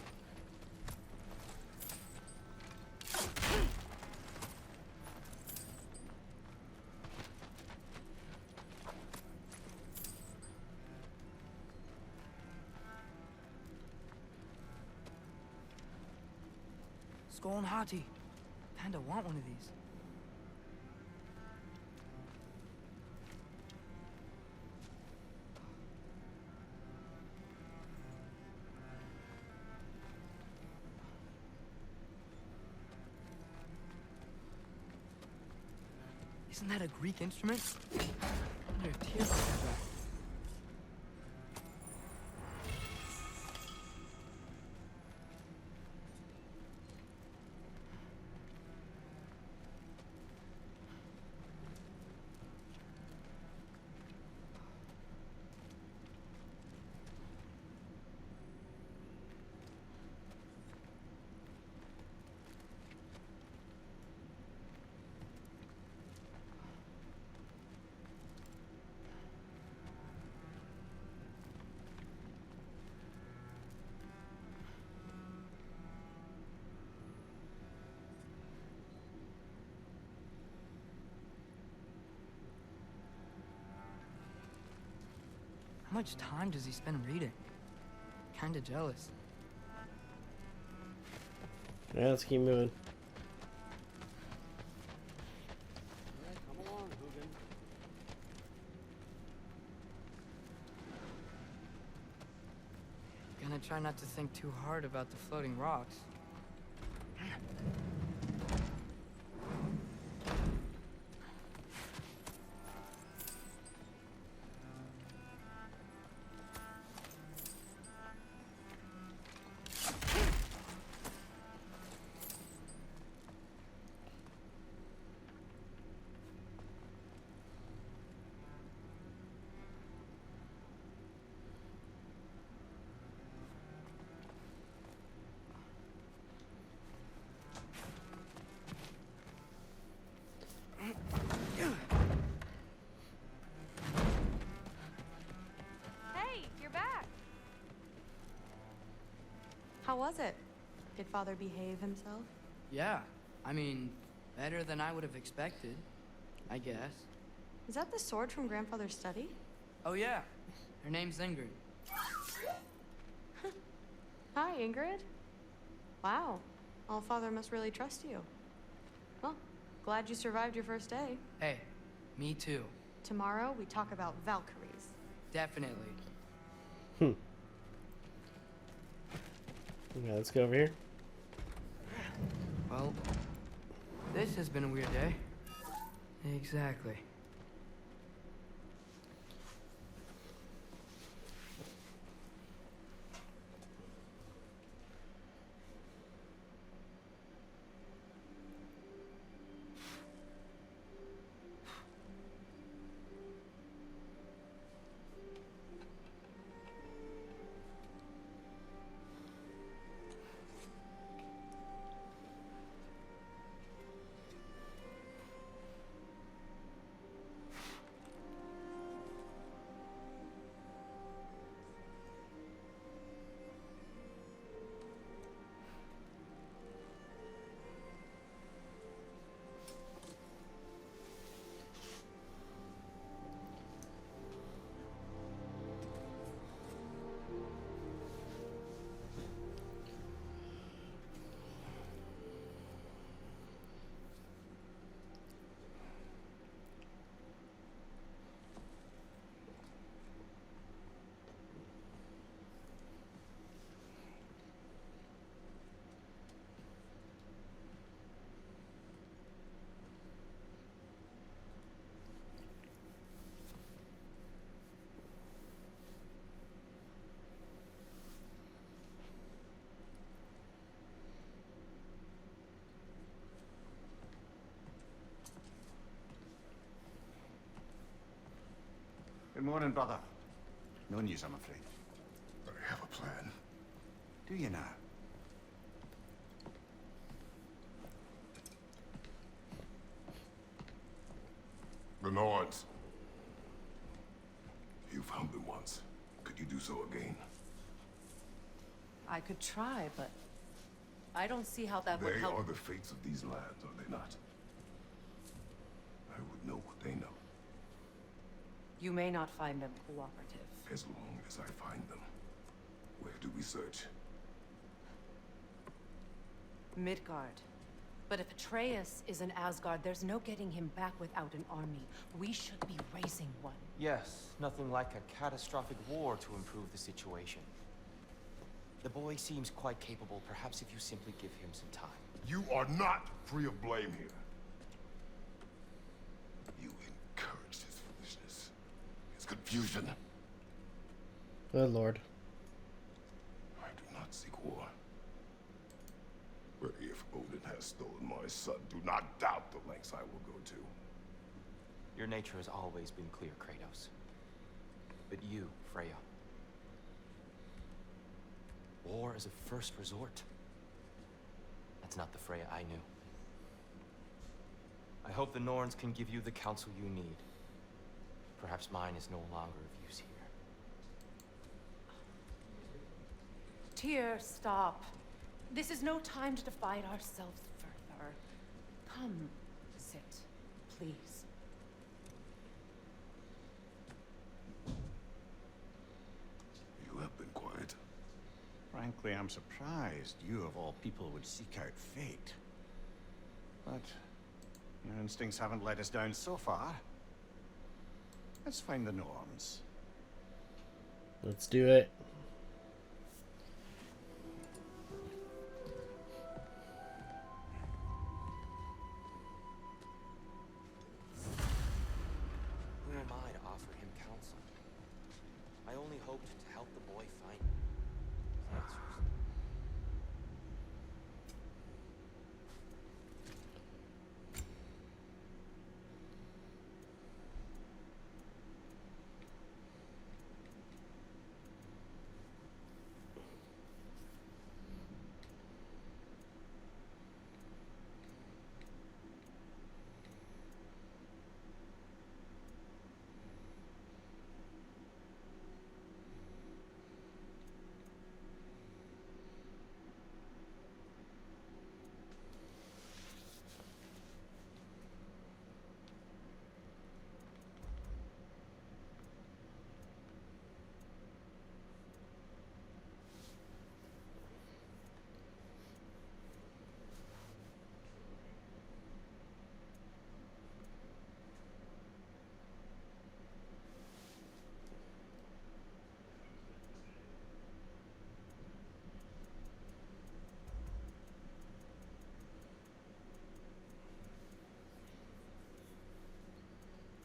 Skull and Hati. Kinda want one of these. Isn't that a Greek instrument? I wonder if Tears has that. How much time does he spend reading? Kinda jealous. Yeah, let's keep moving. I try not to think too hard about the floating rocks. How was it? Did Father behave himself? Yeah, I mean, better than I would have expected, I guess. Is that the sword from Grandfather's study? Oh yeah, her name's Ingrid. Hi, Ingrid. Wow, Allfather must really trust you. Well, glad you survived your first day. Hey, me too. Tomorrow we talk about Valkyries. Definitely. Yeah, let's go over here. Well, this has been a weird day. Exactly. Good morning, brother. No news, I'm afraid. I have a plan. Do you now? The Norns. You found them once. Could you do so again? I could try, but I don't see how that would They help. are the fates of these lands, are they not? I would know what they know. You may not find them cooperative. As long as I find them. Where do we search? Midgard. But if Atreus is in Asgard, there's no getting him back without an army. We should be raising one. Yes, nothing like a catastrophic war to improve the situation. The boy seems quite capable. Perhaps if you simply give him some time. You are not free of blame here. You encouraged his foolishness, his confusion. Good lord. I do not seek war. But if Odin has stolen my son, do not doubt the lengths I will go to. Your nature has always been clear, Kratos. But you, Freya. War is a first resort. That's not the Freya I knew. I hope the Norns can give you the counsel you need. Perhaps mine is no longer of use here. Tyr, stop. This is no time to divide ourselves further. Come, sit, please. You have been quiet. Frankly, I'm surprised you of all people would seek out fate. But your instincts haven't let us down so far. Let's find the Norns. Let's do it.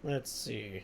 Let's see.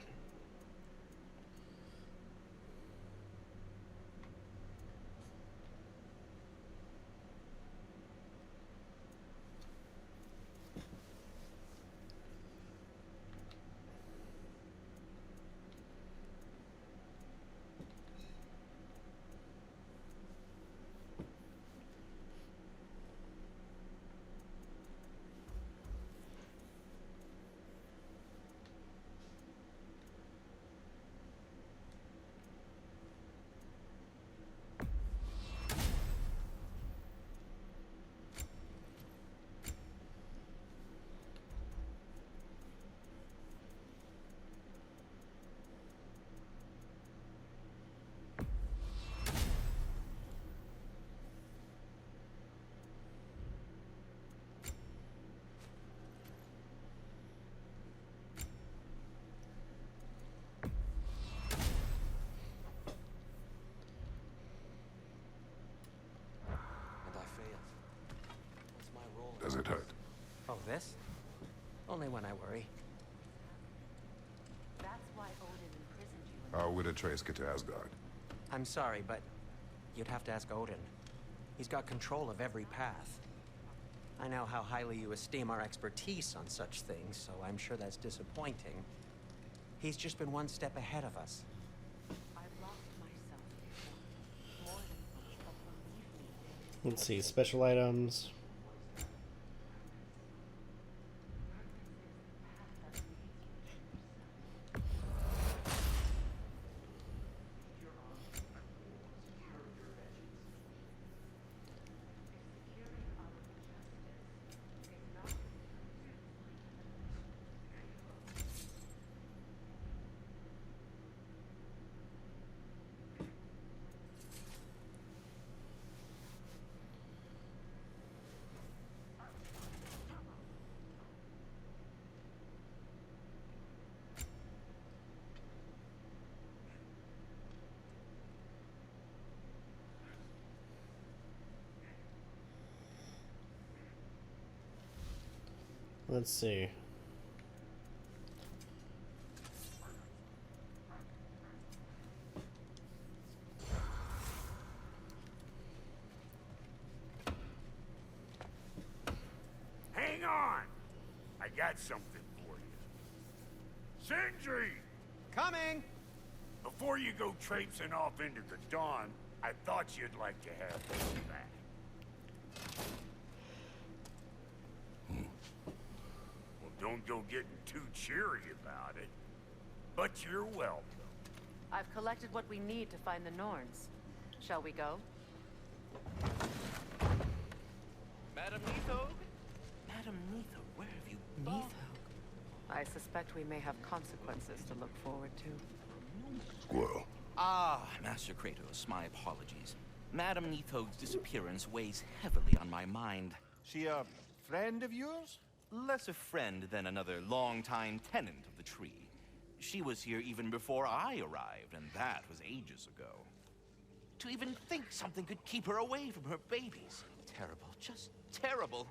Does it hurt? Oh, this? Only when I worry. That's why Odin imprisoned you. How would Atreus get to Asgard? I'm sorry, but you'd have to ask Odin. He's got control of every path. I know how highly you esteem our expertise on such things, so I'm sure that's disappointing. He's just been one step ahead of us. I've lost myself before. More than once, but believe me. Let's see, special items. Let's see. Hang on! I got something for you. Sindri! Coming! Before you go traipsing off into the dawn, I thought you'd like to have this back. Well, don't go getting too cheery about it. But you're welcome. I've collected what we need to find the Norns. Shall we go? Madam Neathog? Madam Neathog, where have you been? Neathog. I suspect we may have consequences to look forward to. Squirrel. Ah, Master Kratos, my apologies. Madam Neathog's disappearance weighs heavily on my mind. She a friend of yours? Less a friend than another longtime tenant of the tree. She was here even before I arrived, and that was ages ago. To even think something could keep her away from her babies. Terrible, just terrible.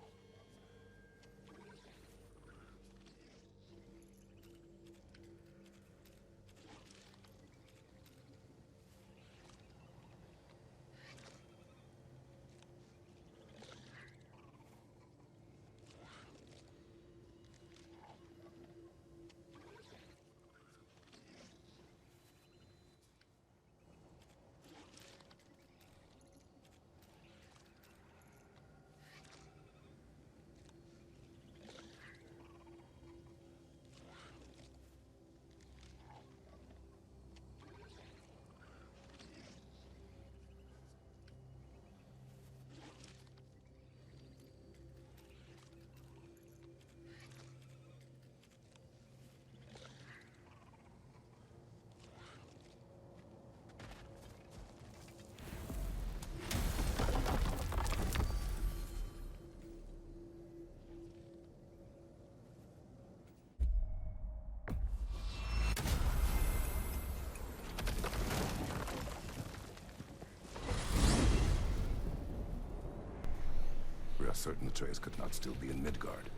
We are certain Atreus could not still be in Midgard.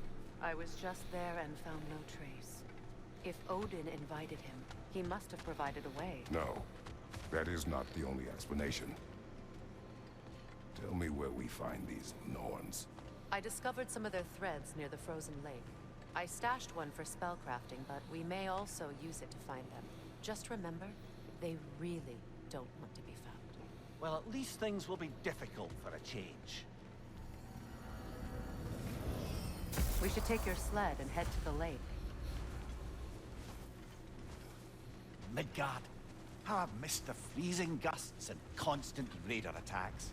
I was just there and found no trace. If Odin invited him, he must have provided a way. No, that is not the only explanation. Tell me where we find these Norns. I discovered some of their threads near the frozen lake. I stashed one for spellcrafting, but we may also use it to find them. Just remember, they really don't want to be found. Well, at least things will be difficult for a change. We should take your sled and head to the lake. Midgard. How I've missed the freezing gusts and constant raider attacks.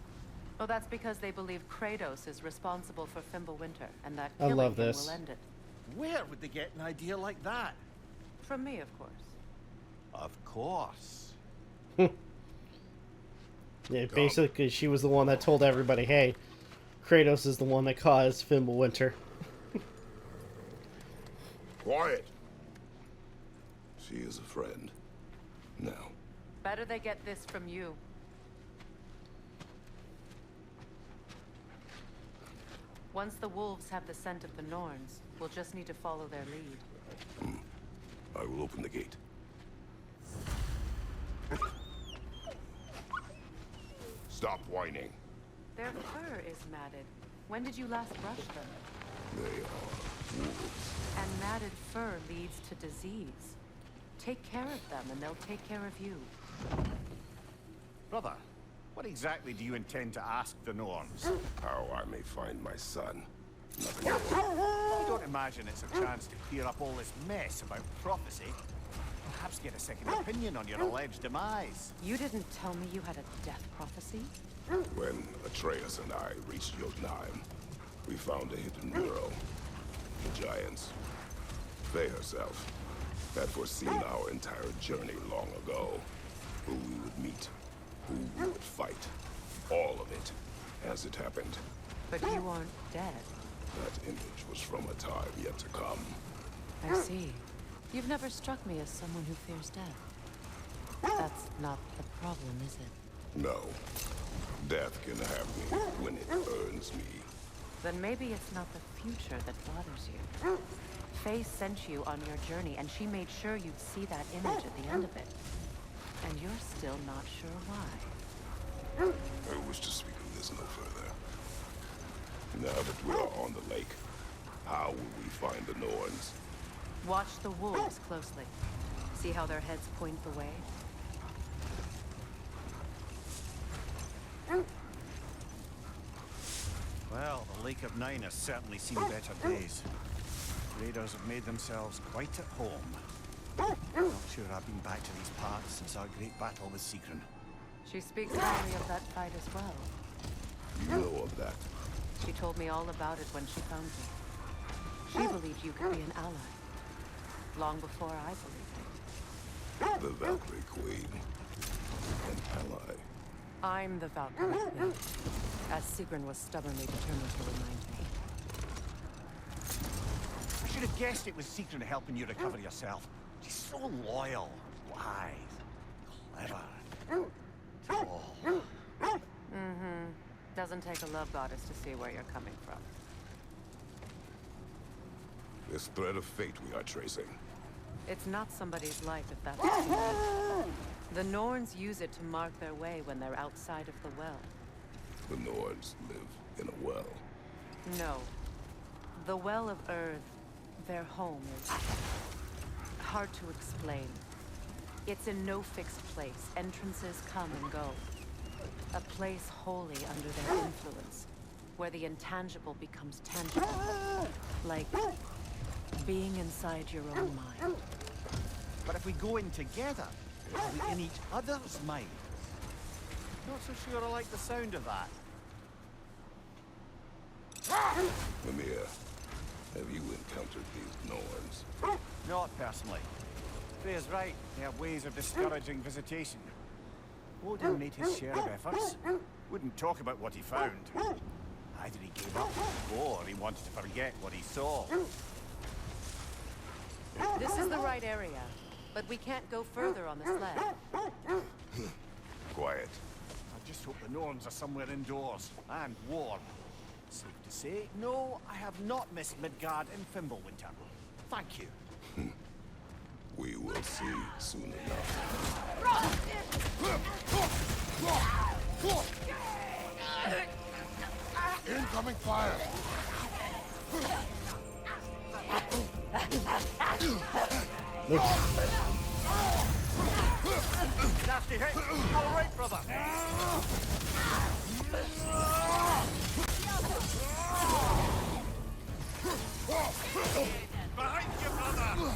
Well, that's because they believe Kratos is responsible for Fimbulwinter, and that I killing love him this. will end it. Where would they get an idea like that? From me, of course. Of course. Yeah, basically she was the one that told everybody, hey, Kratos is the one that caused Fimbulwinter. Quiet. She is a friend. Now. Better they get this from you. Once the wolves have the scent of the Norns, we'll just need to follow their lead. I will open the gate. Stop whining. Their fur is matted. When did you last brush them? They are wolves. And matted fur leads to disease. Take care of them, and they'll take care of you. Brother, what exactly do you intend to ask the Norns? How I may find my son. Nothing You more. don't imagine it's a chance to clear up all this mess about prophecy? Perhaps get a second opinion on your alleged demise. You didn't tell me you had a death prophecy? When Atreus and I reached Jotunheim, we found a hidden mural. The giants, Faye herself, had foreseen our entire journey long ago. Who we would meet, who we would fight. All of it, as it happened. But you aren't dead. That image was from a time yet to come. I see. You've never struck me as someone who fears death. That's not the problem, is it? No. Death can have me when it earns me. Then maybe it's not the future that bothers you. Faye sent you on your journey, and she made sure you'd see that image at the end of it. And you're still not sure why. I wish to speak of this no further. Now that we are on the lake, how will we find the Norns? Watch the wolves closely. See how their heads point the way? Well, the Lake of Nine has certainly seen better days. Raiders have made themselves quite at home. Not sure I've been back to these parts since our great battle with Sigrun. She speaks highly of that fight as well. You know of that? She told me all about it when she found me. She believed you could be an ally. Long before I believed it. The Valkyrie Queen. An ally. I'm the Valkyrie Queen, as Sigrun was stubbornly determined to remind me. I should have guessed it was Sigrun helping you recover yourself. She's so loyal, wise, clever, tall. Mm-hmm. Doesn't take a love goddess to see where you're coming from. This thread of fate we are tracing. It's not somebody's life if that's what you mean. The Norns use it to mark their way when they're outside of the well. The Norns live in a well. No. The Well of Earth, their home, is hard to explain. It's in no fixed place. Entrances come and go. A place wholly under their influence, where the intangible becomes tangible. Like being inside your own mind. But if we go in together, are we in each other's minds? Not so sure I like the sound of that. Mimir, have you encountered these Norns? Not personally. Freya's right. They have ways of discouraging visitation. Odin made his share of efforts. Wouldn't talk about what he found. Either he gave up, or he wanted to forget what he saw. This is the right area, but we can't go further on the sled. Quiet. I just hope the Norns are somewhere indoors, and warm. Safe to say, no, I have not missed Midgard in Fimbulwinter. Thank you. We will see soon enough. Incoming fire! Nasty hit! All right, brother! Behind you, brother!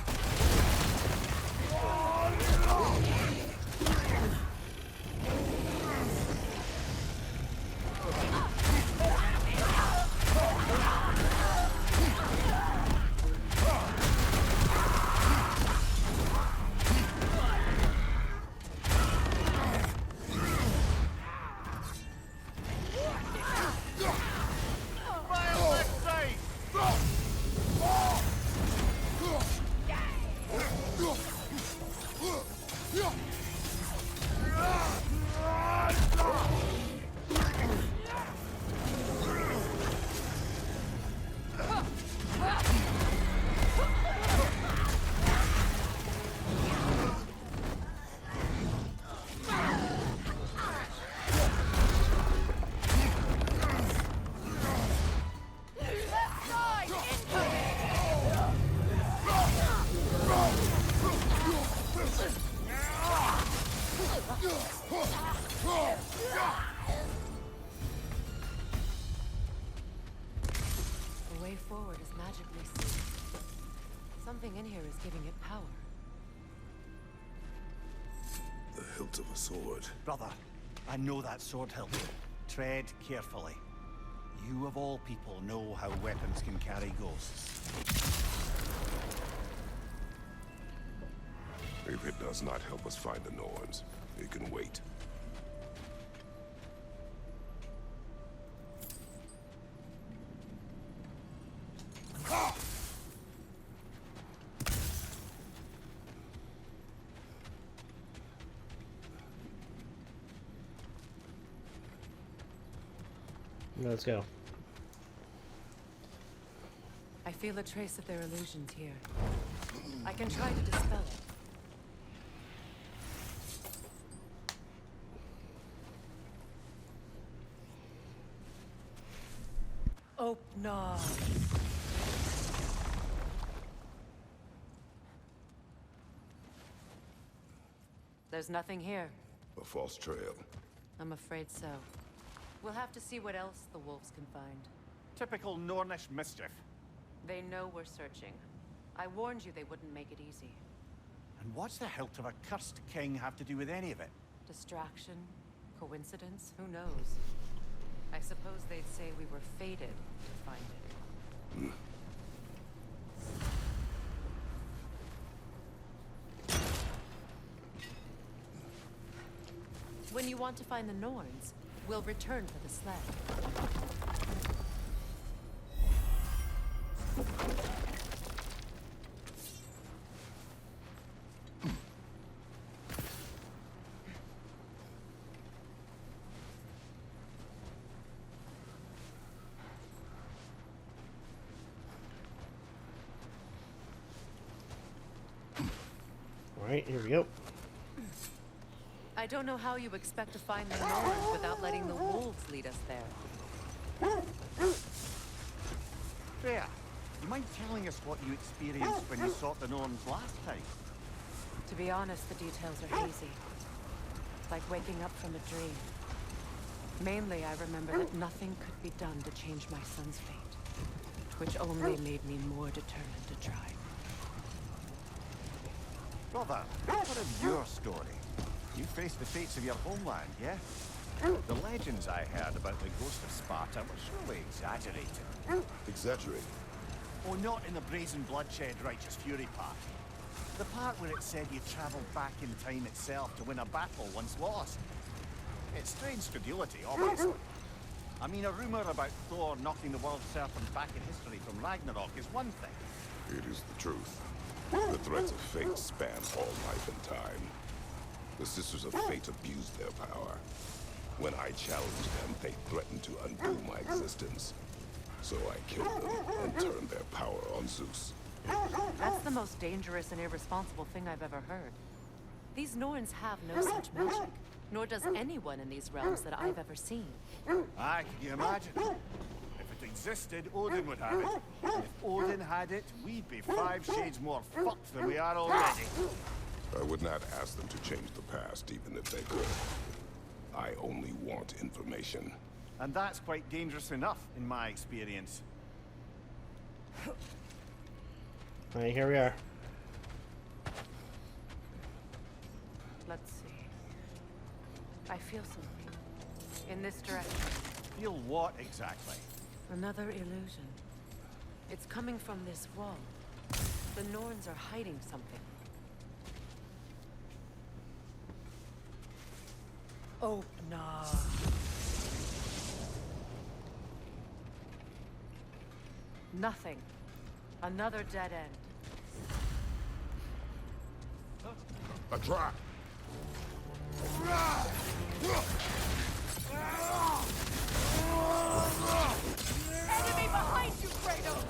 The way forward is magically sealed. Something in here is giving it power. The hilt of a sword. Brother, I know that sword hilt. Tread carefully. You of all people know how weapons can carry ghosts. If it does not help us find the Norns, it can wait. Let's go. I feel a trace of their illusions here. I can try to dispel it. Oh, no. There's nothing here. A false trail. I'm afraid so. We'll have to see what else the wolves can find. Typical Nornish mischief. They know we're searching. I warned you they wouldn't make it easy. And what's the hilt of a cursed king have to do with any of it? Distraction? Coincidence? Who knows? I suppose they'd say we were fated to find it. When you want to find the Norns, we'll return for the sled. Alright, here we go. I don't know how you expect to find the Norns without letting the wolves lead us there. Freya, you mind telling us what you experienced when you sought the Norns last time? To be honest, the details are hazy. Like waking up from a dream. Mainly, I remember that nothing could be done to change my son's fate, which only made me more determined to try. Brother, what of your story? You faced the fates of your homeland, yeah? The legends I heard about the ghost of Sparta were surely exaggerated. Exaggerated? Oh, not in the brazen bloodshed righteous fury part. The part where it said you travelled back in time itself to win a battle once lost. It's strange credulity, obviously. I mean, a rumour about Thor knocking the world serpent back in history from Ragnarok is one thing. It is the truth. The threats of fate span all life and time. The Sisters of Fate abused their power. When I challenged them, they threatened to undo my existence. So I killed them and turned their power on Zeus. That's the most dangerous and irresponsible thing I've ever heard. These Norns have no such magic, nor does anyone in these realms that I've ever seen. Aye, can you imagine? If it existed, Odin would have it. And if Odin had it, we'd be 5 shades more fucked than we are already. I would not ask them to change the past, even if they could. I only want information. And that's quite dangerous enough, in my experience. Alright, here we are. Let's see. I feel something. In this direction. Feel what, exactly? Another illusion. It's coming from this wall. The Norns are hiding something. Oh, no. Nothing. Another dead end. A trap! Enemy behind you, Kratos!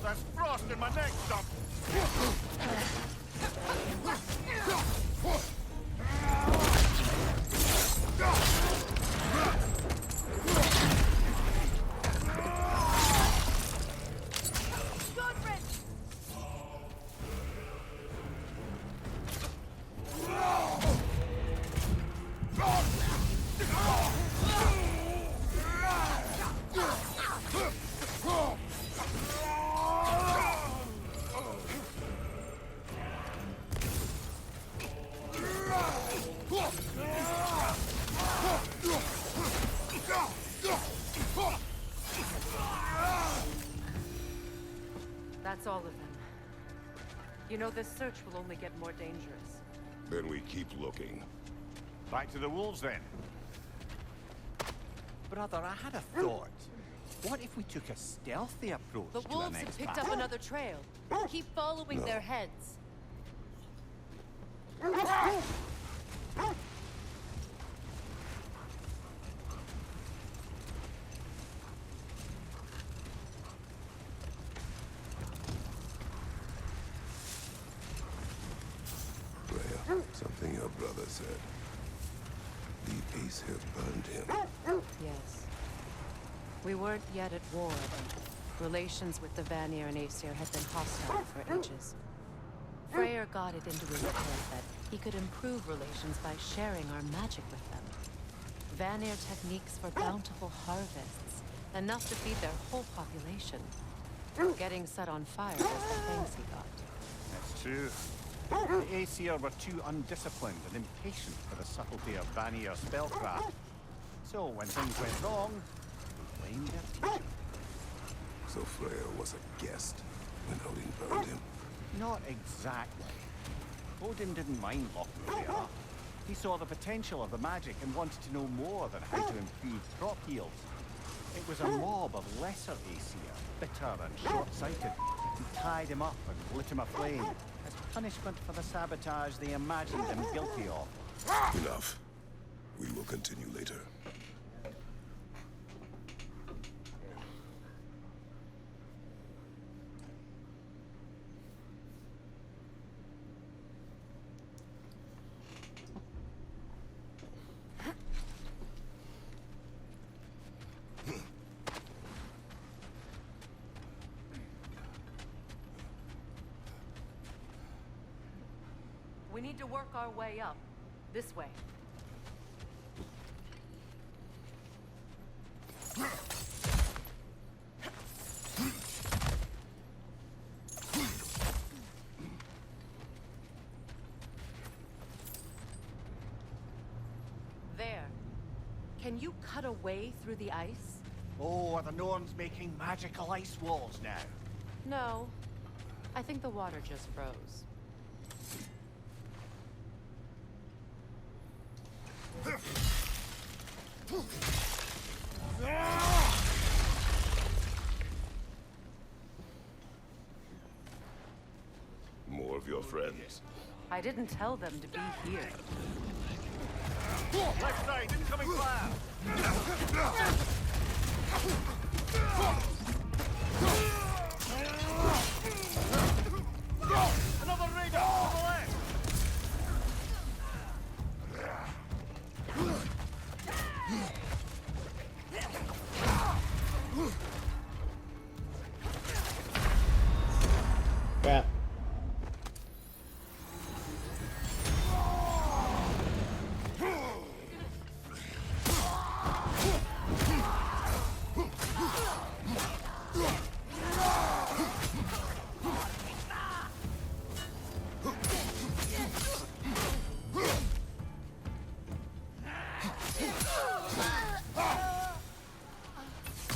There's frost in my neck, dump! That's all of them. You know, this search will only get more dangerous. Then we keep looking. Back to the wolves, then. Brother, I had a thought. What if we took a stealthy approach The to the wolves next have picked battle? up another trail. Keep following their heads. Freya, something your brother said. The Ace have burned him. Yes. We weren't yet at war, but relations with the Vanir and Aesir had been hostile for ages. Freyr got it into his head that he could improve relations by sharing our magic with them. Vanir techniques for bountiful harvests, enough to feed their whole population. Getting set on fire was the thanks he got. That's true. The Aesir were too undisciplined and impatient for the subtlety of Vanir spellcraft. So when things went wrong, they blamed their teacher. So Freya was a guest when Odin burned him. Not exactly. Odin didn't mind locking Freya up. He saw the potential of the magic and wanted to know more than how to improve crop yields. It was a mob of lesser Aesir, bitter and short-sighted, who tied him up and lit him aflame as punishment for the sabotage they imagined him guilty of. Enough. We will continue later. We need to work our way up. This way. There. Can you cut a way through the ice? Oh, are the Norns making magical ice walls now? No. I think the water just froze. More of your friends. I didn't tell them to be here. Left side, incoming fire! Another raider on the left! Crap.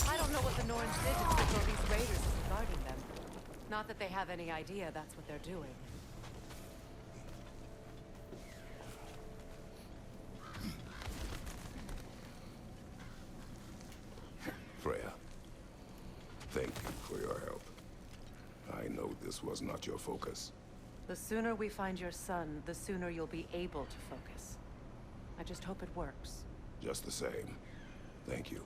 I don't know what the Norns did to trick all these raiders into guarding them. Not that they have any idea that's what they're doing. Freya, thank you for your help. I know this was not your focus. The sooner we find your son, the sooner you'll be able to focus. I just hope it works. Just the same, thank you.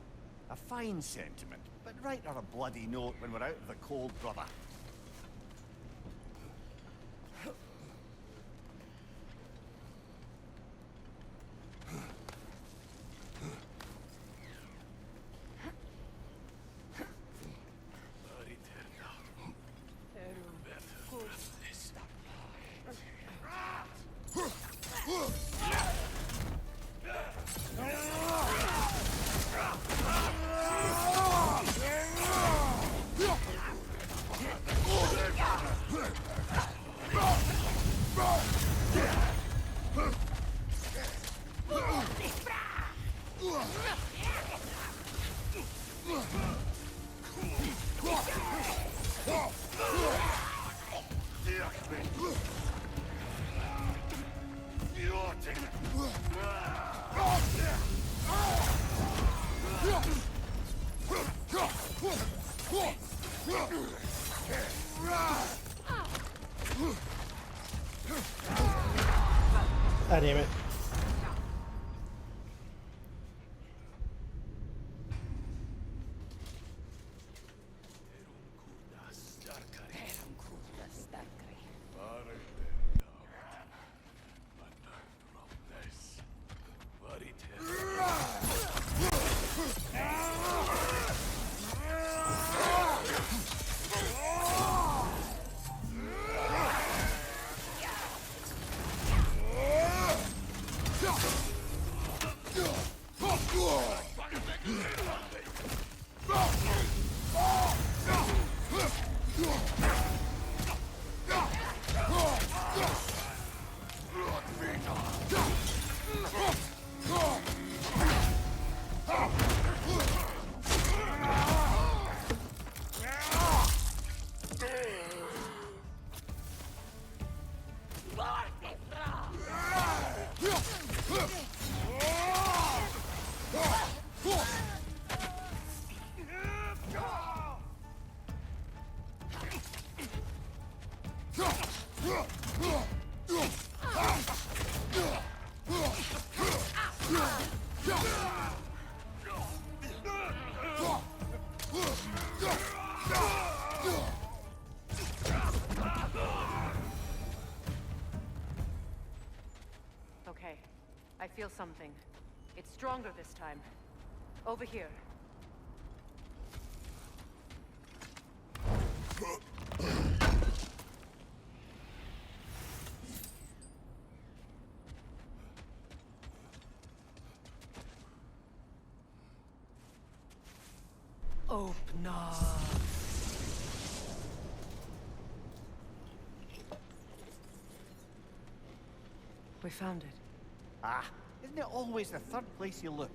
A fine sentiment, but write her a bloody note when we're out of the cold, brother. Ah, damn it. Okay, I feel something. It's stronger this time. Over here. Open up. We found it. Ah, isn't it always the third place you look?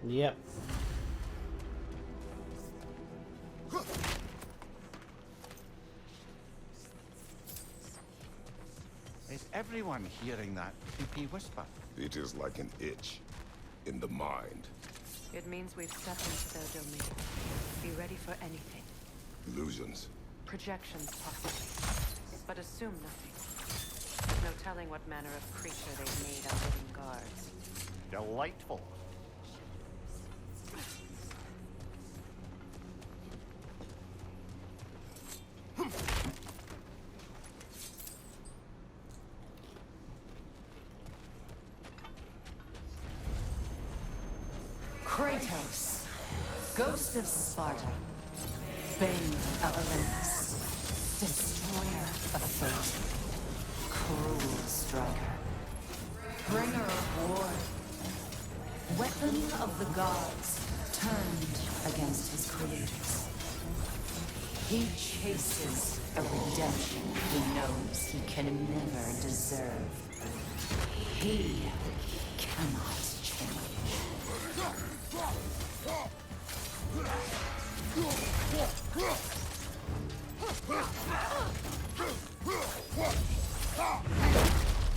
Yep. Is everyone hearing that creepy whisper? It is like an itch in the mind. It means we've stepped into their domain. Be ready for anything. Illusions. Projections, possibly. But assume nothing. No telling what manner of creature they've made our living guards. Delightful. Kratos, Ghost of Sparta, Bane of Olympus, Destroyer of Fate, Cruel Striker, Bringer of War, Weapon of the Gods, turned against his creators. He chases a redemption he knows he can never deserve. He cannot change.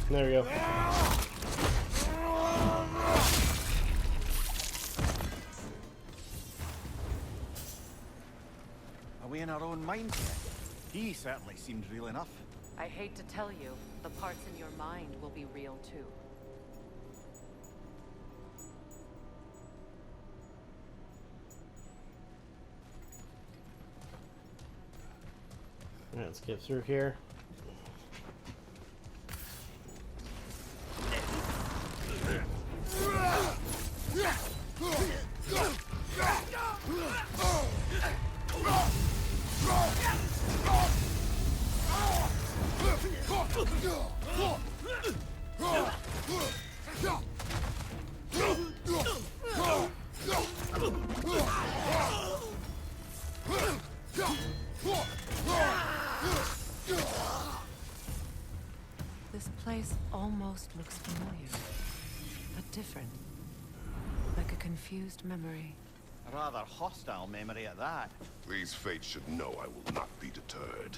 There we go. Are we in our own minds yet? He certainly seemed real enough. I hate to tell you, the parts in your mind will be real too. Alright, let's get through here. This place almost looks familiar, but different. Like a confused memory. A rather hostile memory at that. These fates should know I will not be deterred.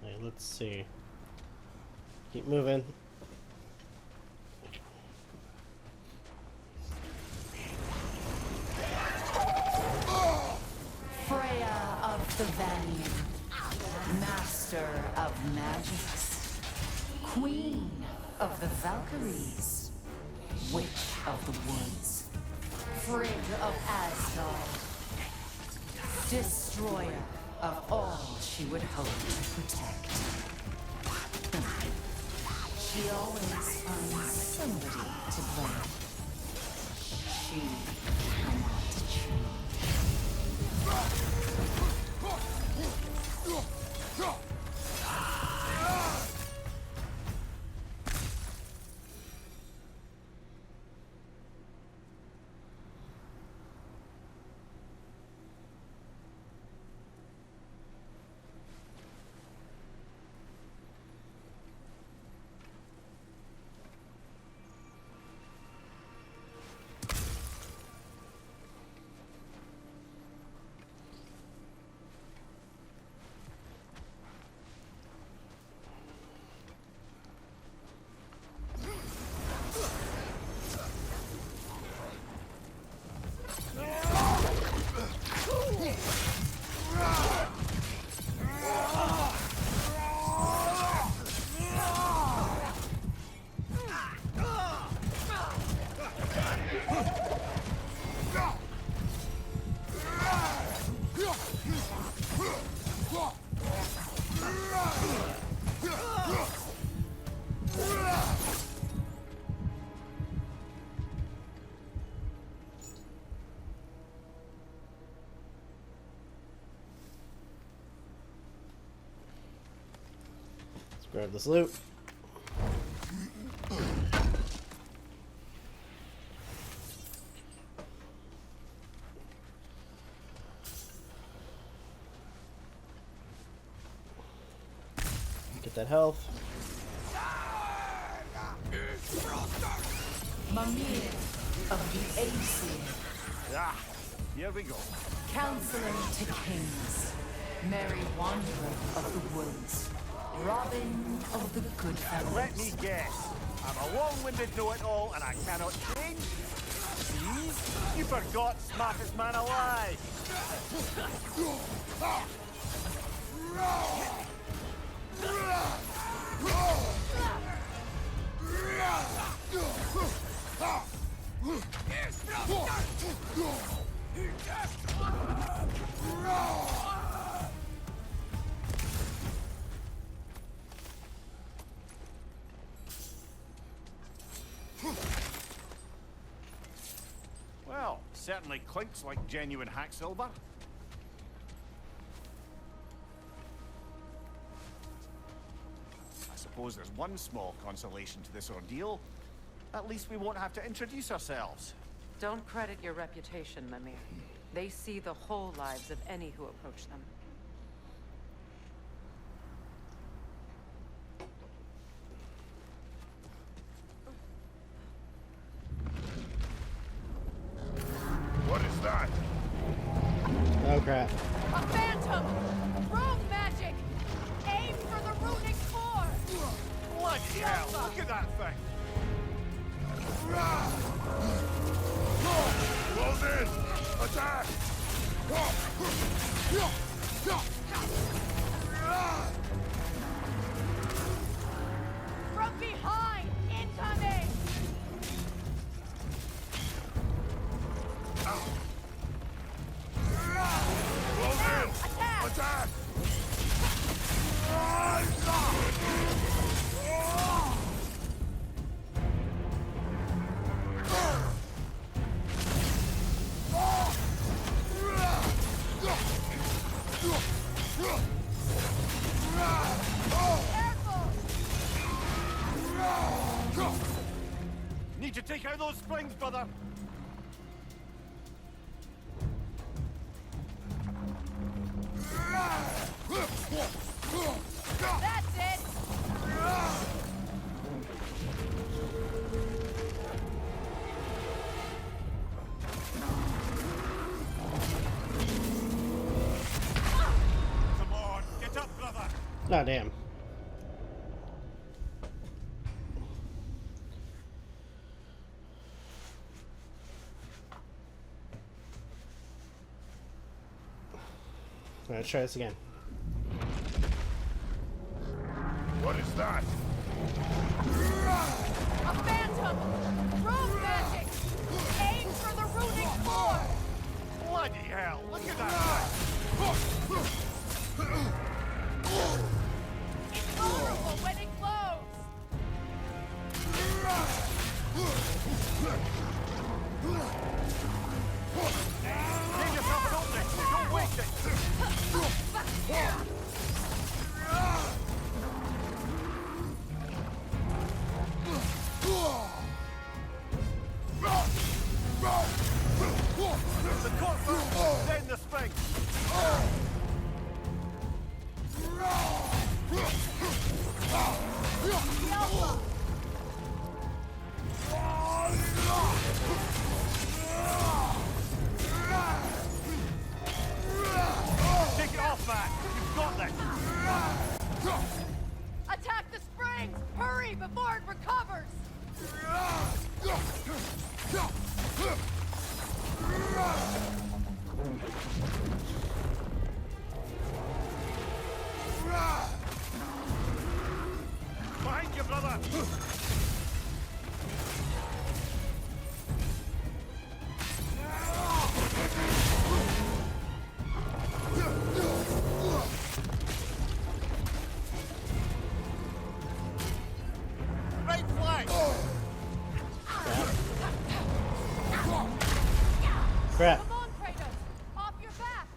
Alright, let's see. Keep moving. Freya of the Vanir, Master of Magics, Queen of the Valkyries, Witch of the Woods, Frigg of Asgard, Destroyer of all she would hope to protect. She always finds somebody to blame. She cannot change. Grab this loot. Get that health. Mimir of the Aesir. Ah, here we go. Counselor to kings. Merry wanderer of the woods. Robin of the good fellows. Let me guess. I'm a long-winded know-it-all and I cannot change. See? You forgot smartest man alive. Well, certainly clinks like genuine hack silver. I suppose there's one small consolation to this ordeal. At least we won't have to introduce ourselves. Don't credit your reputation, Mimir. They see the whole lives of any who approach them. What is that? Oh crap. A phantom! Rogue magic! Aim for the runic core! Bloody hell, look at that thing! Close in! Attack! From behind! Incoming! Close in! Attack! Attack! Need to take out those springs, brother! That's it! Come on, get up, brother! Oh damn. Let's try this again. What is that? A phantom! Rogue magic! Aim for the runic core! Bloody hell, look at that thing! It's vulnerable when it glows! Give yourself an opening, don't waste it! The core first, then the spring! Take it off, man! You've got this! Attack the springs! Hurry before it recovers! Behind you, brother! Right flank! Crap. Come on, Kratos! Off your back!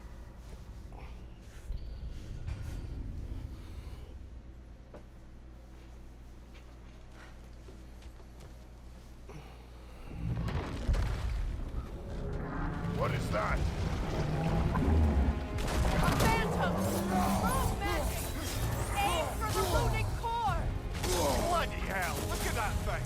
What is that? A phantom! Rogue magic! Aim for the runic core! Bloody hell, look at that thing!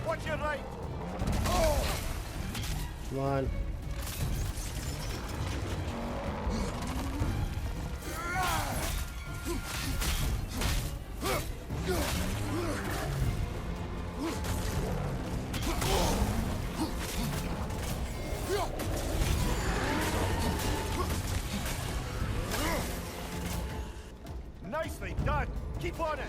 Watch your right. Come on. Nicely done. Keep on it.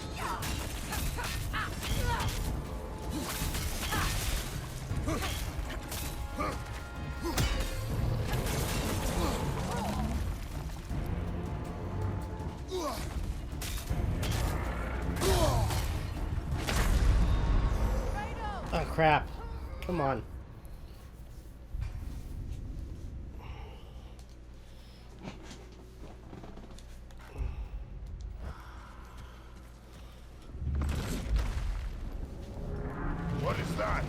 Oh crap. Come on. What is that?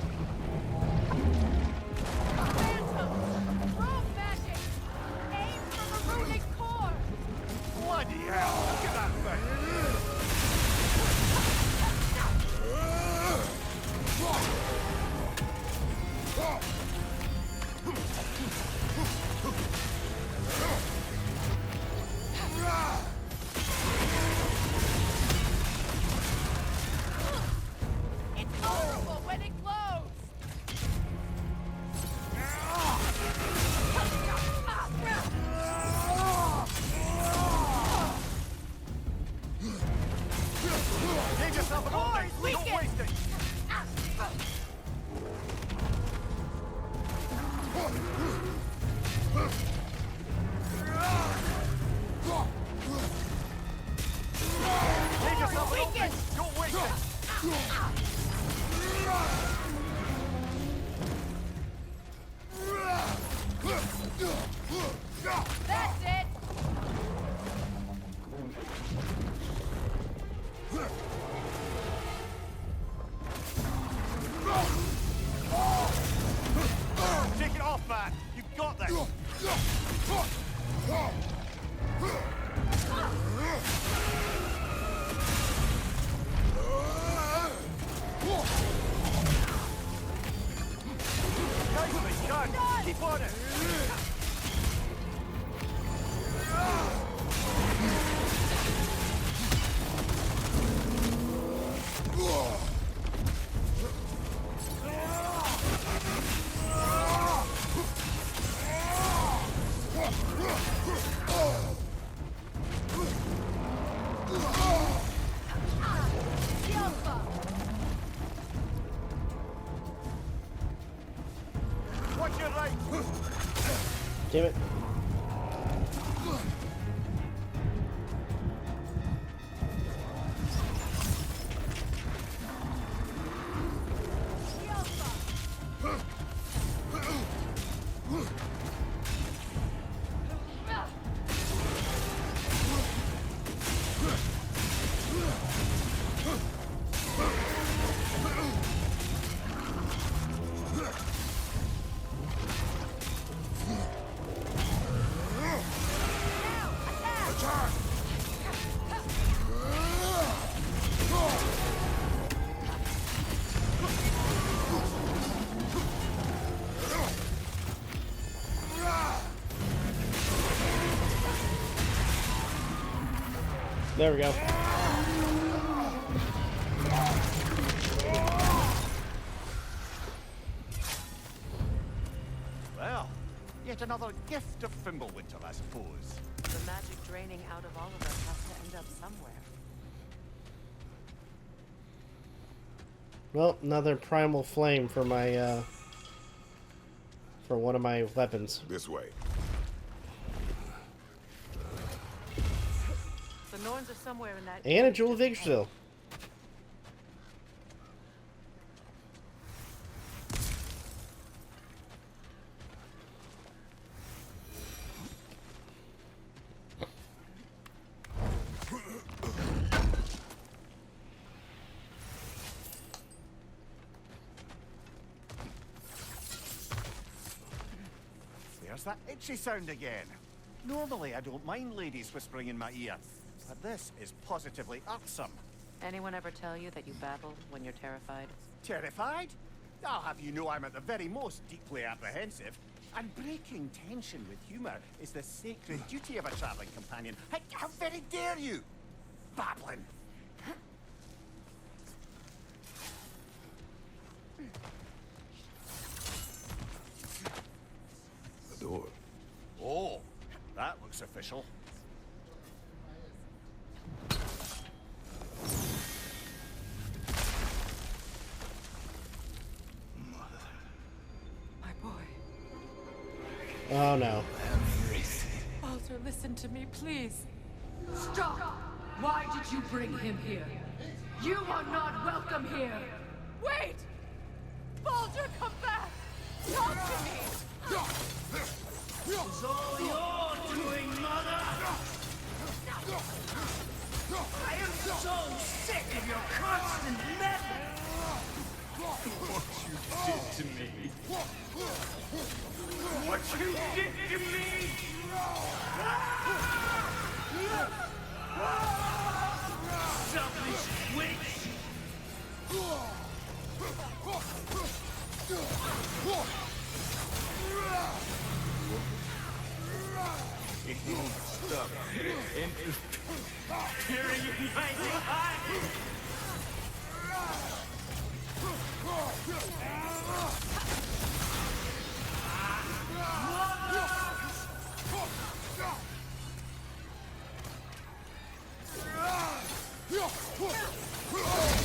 Rogue magic! Aim for the runic core! Bloody hell! Look at that thing! It's horrible when it glows! Give yourself an opening! Weaken! Don't waste it! Give yourself an opening! Don't waste it! That's it! Take it off, man! You've got this! Nicely done! Keep on it! Watch your right! Damn it. There we go. Well, yet another gift of Fimbulwinter, I suppose. The magic draining out of all of us has to end up somewhere. Well, another primal flame for for one of my weapons. This way. The Norns are somewhere in that. And a Jewel of Yggdrasil. There's that itchy sound again. Normally, I don't mind ladies whispering in my ear, but this is positively irksome. Anyone ever tell you that you babble when you're terrified? Terrified? I'll have you know I'm at the very most deeply apprehensive. And breaking tension with humor is the sacred duty of a traveling companion. How very dare you? Babbling. The door. Oh, that looks official. My boy. Oh no. Baldur, listen to me, please. Stop! Why did you bring him here? You are not welcome here! Wait! Baldur, come back! Talk to me! It's all your doing, Mother! I am so sick of your constant meddling! What you did to me! What you did to me! Selfish witch! You won't stop interfering in my life!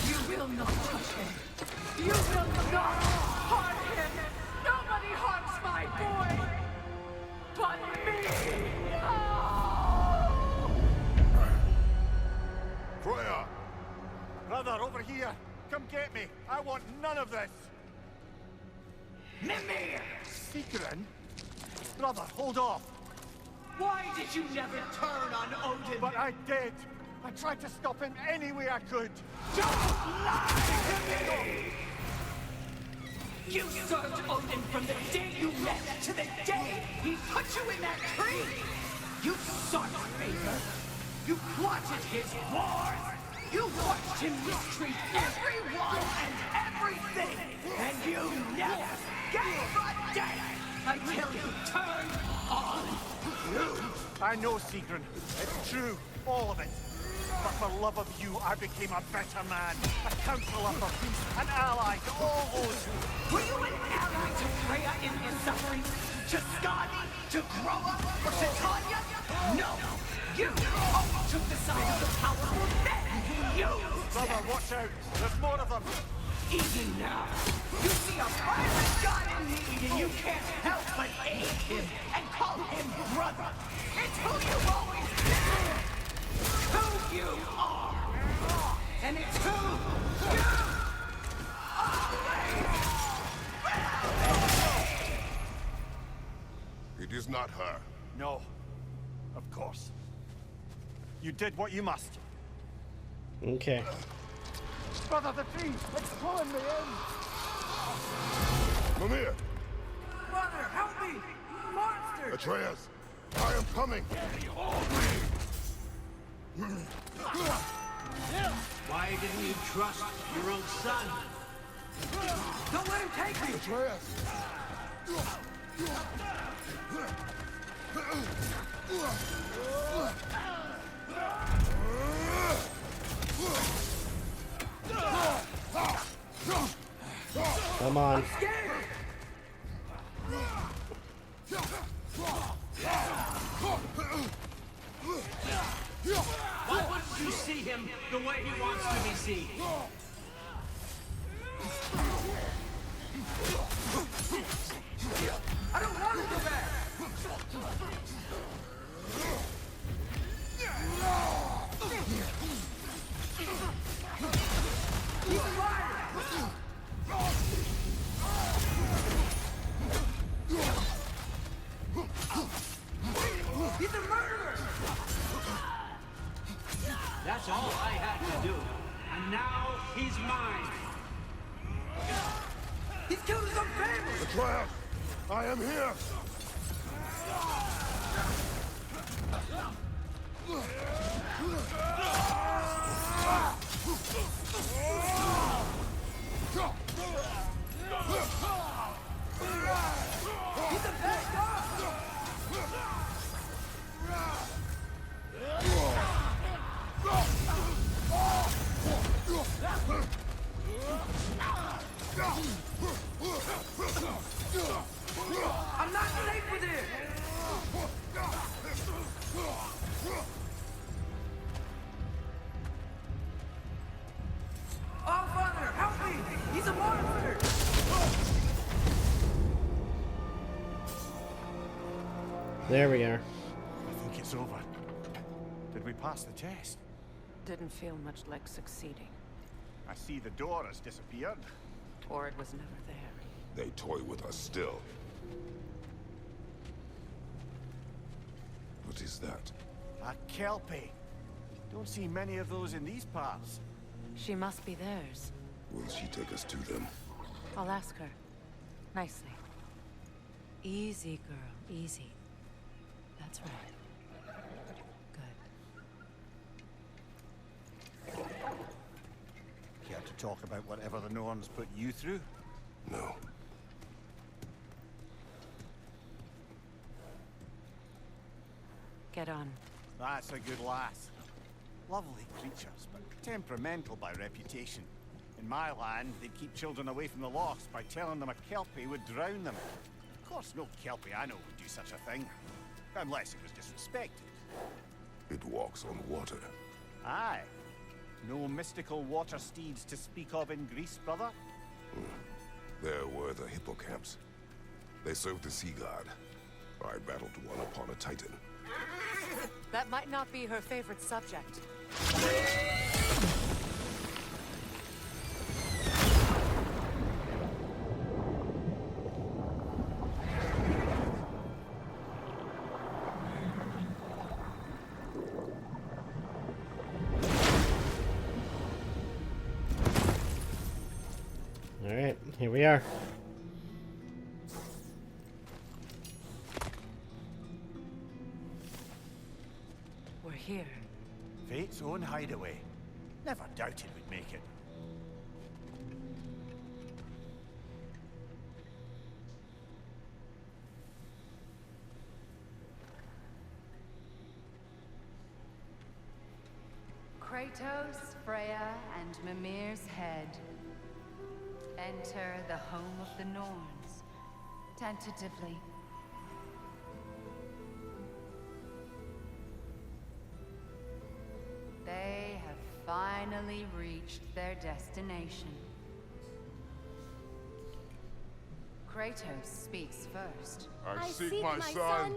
You will not touch him! You will not harm him! Nobody harms my boy! But me! Freya! Brother, over here! Come get me! I want none of this! Mimir! Sigrun? Brother, hold off! Why did you never turn on Odin? But I did! I tried to stop him any way I could! Don't lie to me! You served Odin from the day you left to the day he put you in that tree! You sought favor! You plotted his wars! You watched him mistreat everyone and everything! And you never gave a damn until you turned on you! I know, Sigrun. It's true. All of it. But for love of you, I became a better man. A counselor for peace. An ally to all those who... Were you an ally to Freya in his suffering? To Skadi? To Groa? Or to Tanya? No! You always took the side of the powerful men! You! Brother, watch out! There's more of them! Easy now! You see a violent god in need and you can't help but aid him and call him brother! It's who you always been! Who you are! And it's who you always will be! It is not her. No. Of course. You did what you must. Okay. Brother, the tree! It's pulling me in! Mimir! Brother, help me! Monster! Atreus! I am coming! Why didn't you trust your own son? Don't let him take me! Atreus! Come on. Why wouldn't you see him the way he wants to be seen? I killed his own family! Atreus! I am here! He's a bad guy! I'm not safe with him! Oh, Father, help me! He's a monster! There we are. I think it's over. Did we pass the test? Didn't feel much like succeeding. I see the door has disappeared. Or it was never there. They toy with us still. What is that? A kelpie. Don't see many of those in these parts. She must be theirs. Will she take us to them? I'll ask her. Nicely. Easy, girl. Easy. That's right. Good. Care to talk about whatever the Norns put you through? No. Get on. That's a good lass. Lovely creatures, but temperamental by reputation. In my land, they'd keep children away from the lost by telling them a kelpie would drown them. Of course, no kelpie I know would do such a thing. Unless it was disrespected. It walks on water. Aye. No mystical water steeds to speak of in Greece, brother? There were the hippocamps. They served the sea god. I battled one upon a titan. That might not be her favorite subject. All right, here we are. We're here. Fate's own hideaway. Never doubted we'd make it. Kratos, Freya, and Mimir's head. Enter the home of the Norns. Tentatively. They have finally reached their destination. Kratos speaks first. I seek my son.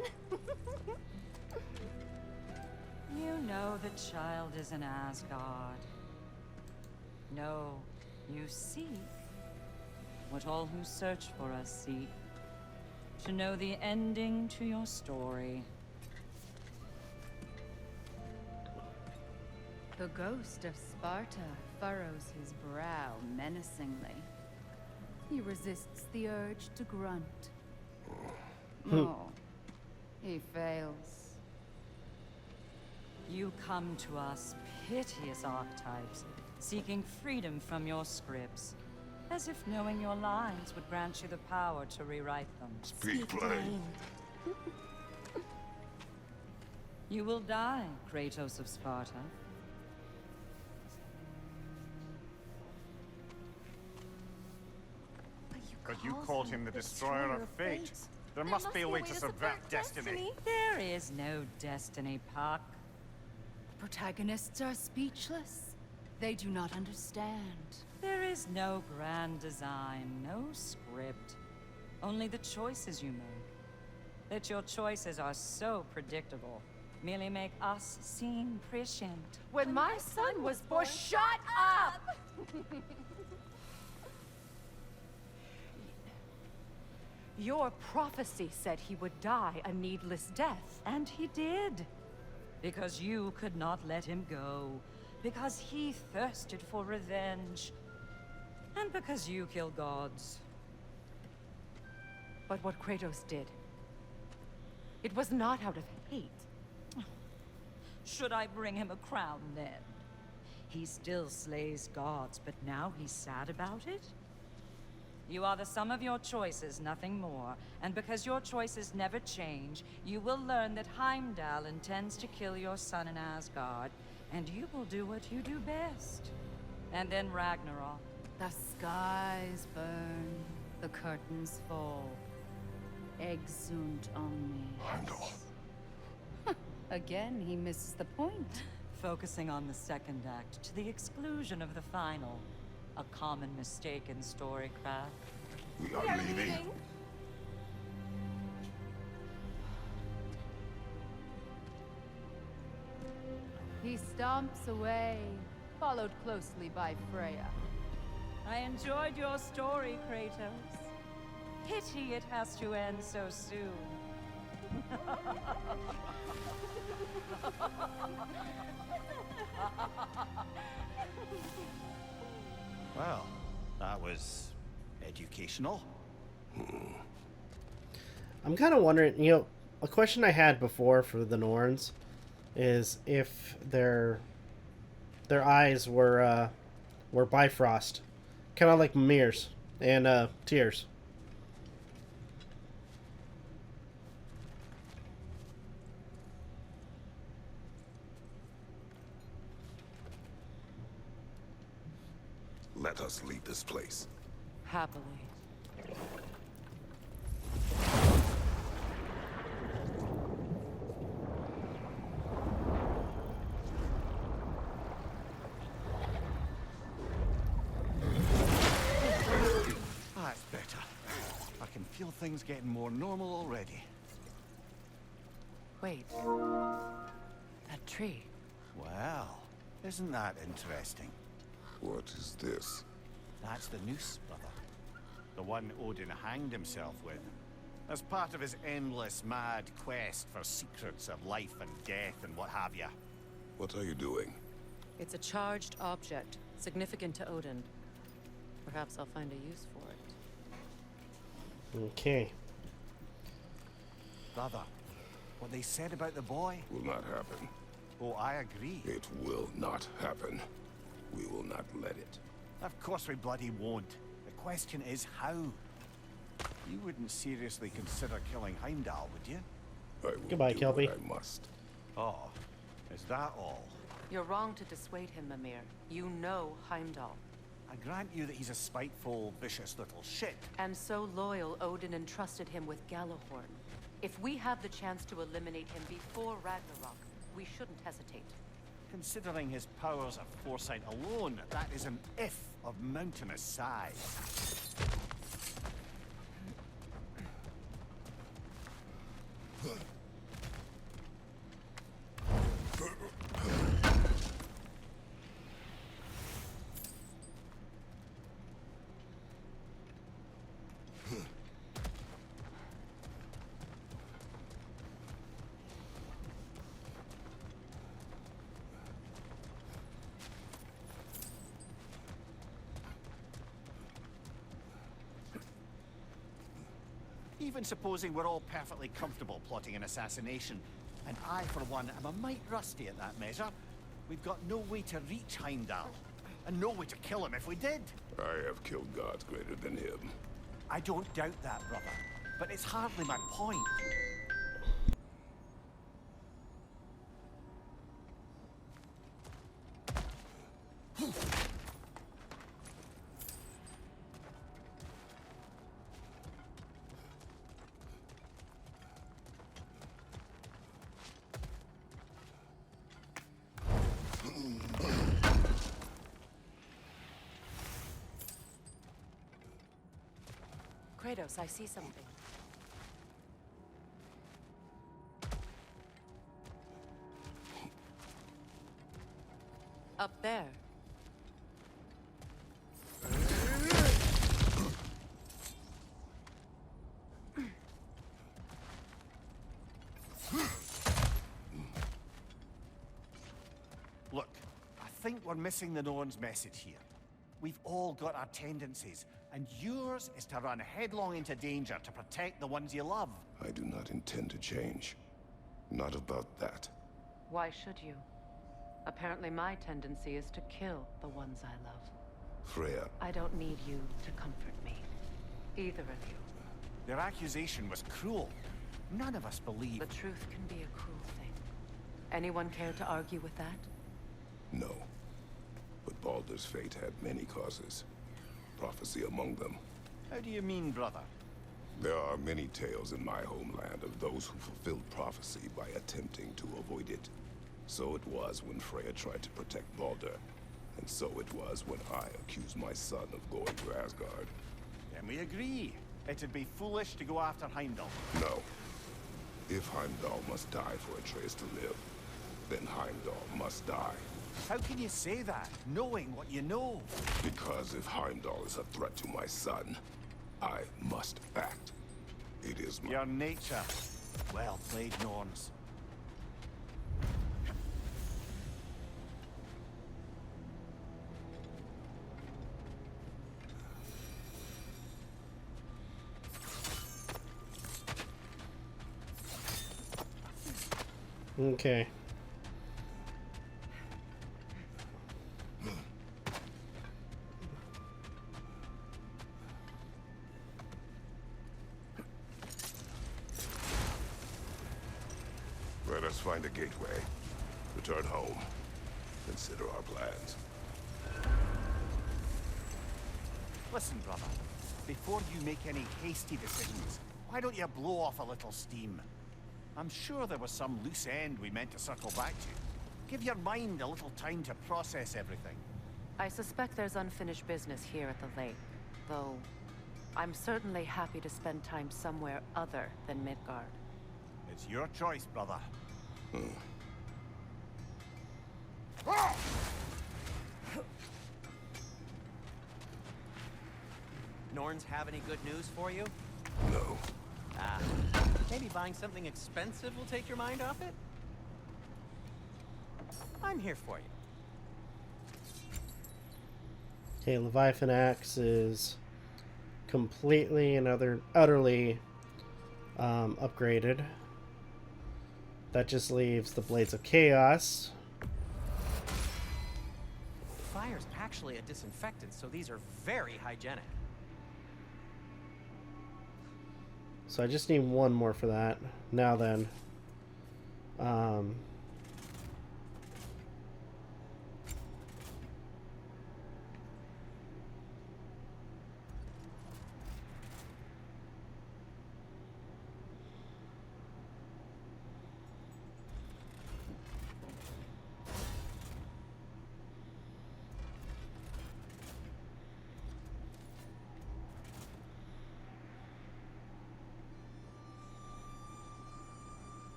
You know the child is in Asgard. No, you seek what all who search for us seek. To know the ending to your story. The ghost of Sparta furrows his brow menacingly. He resists the urge to grunt. Oh, he fails. You come to us, piteous archetypes, seeking freedom from your scripts. As if knowing your lines would grant you the power to rewrite them. Speak plain. You will die, Kratos of Sparta. But you called him the destroyer of fate. There must be a way to subvert destiny. There is no destiny, Puck. Protagonists are speechless. They do not understand. There is no grand design, no script. Only the choices you make. That your choices are so predictable, merely make us seem prescient. When my son was born, shut up! Your prophecy said he would die a needless death. And he did. Because you could not let him go. Because he thirsted for revenge. And because you kill gods. But what Kratos did, it was not out of hate. Should I bring him a crown then? He still slays gods, but now he's sad about it? You are the sum of your choices, nothing more. And because your choices never change, you will learn that Heimdall intends to kill your son in Asgard, and you will do what you do best. And then Ragnarok. The skies burn, the curtains fall. Exunt omnes. Heimdall. Again, he misses the point. Focusing on the second act to the exclusion of the final. A common mistake in storycraft. We are leaving. He stomps away, followed closely by Freya. I enjoyed your story, Kratos. Pity it has to end so soon. Well, that was educational. I'm kind of wondering, you know, a question I had before for the Norns is if their eyes were Bifrost, kind of like Mir's and Tears. Let us leave this place. Happily. That's better. I can feel things getting more normal already. Wait. That tree. Well, isn't that interesting? What is this? That's the noose, brother. The one Odin hanged himself with. As part of his endless, mad quest for secrets of life and death and what have you. What are you doing? It's a charged object, significant to Odin. Perhaps I'll find a use for it. Okay. Brother, what they said about the boy will not happen. Oh, I agree. It will not happen. We will not let it. Of course we bloody won't. The question is how. You wouldn't seriously consider killing Heimdall, would you? I will Goodbye, do Kelpie. what I must. Oh, is that all? You're wrong to dissuade him, Mimir. You know Heimdall. I grant you that he's a spiteful, vicious little shit. And so loyal, Odin entrusted him with Gjallarhorn. If we have the chance to eliminate him before Ragnarok, we shouldn't hesitate. Considering his powers of foresight alone, that is an if of mountainous size. Even supposing we're all perfectly comfortable plotting an assassination, and I, for one, am a mite rusty at that measure, we've got no way to reach Heimdall, and no way to kill him if we did. I have killed gods greater than him. I don't doubt that, brother, but it's hardly my point. Kratos, I see something. Up there. Look, I think we're missing the Norn's message here. We've all got our tendencies, and yours is to run headlong into danger to protect the ones you love. I do not intend to change. Not about that. Why should you? Apparently my tendency is to kill the ones I love. Freya. I don't need you to comfort me. Either of you. Their accusation was cruel. None of us believe. The truth can be a cruel thing. Anyone care to argue with that? No. But Baldur's fate had many causes. Prophecy among them. How do you mean, brother? There are many tales in my homeland of those who fulfilled prophecy by attempting to avoid it. So it was when Freya tried to protect Baldur. And so it was when I accused my son of going to Asgard. Then we agree. It'd be foolish to go after Heimdall. No. If Heimdall must die for Atreus to live, then Heimdall must die. How can you say that, knowing what you know? Because if Heimdall is a threat to my son, I must act. It is my... Your nature. Well played, Norns. Okay. Let us find a gateway. Return home. Consider our plans. Listen, brother. Before you make any hasty decisions, why don't you blow off a little steam? I'm sure there was some loose end we meant to circle back to. Give your mind a little time to process everything. I suspect there's unfinished business here at the lake, though I'm certainly happy to spend time somewhere other than Midgard. It's your choice, brother. Norns have any good news for you? No. Ah, maybe buying something expensive will take your mind off it? I'm here for you. Okay, Leviathan Axe is completely and utterly upgraded. That just leaves the Blades of Chaos. Fire's actually a disinfectant, so these are very hygienic. So I just need one more for that. Now then.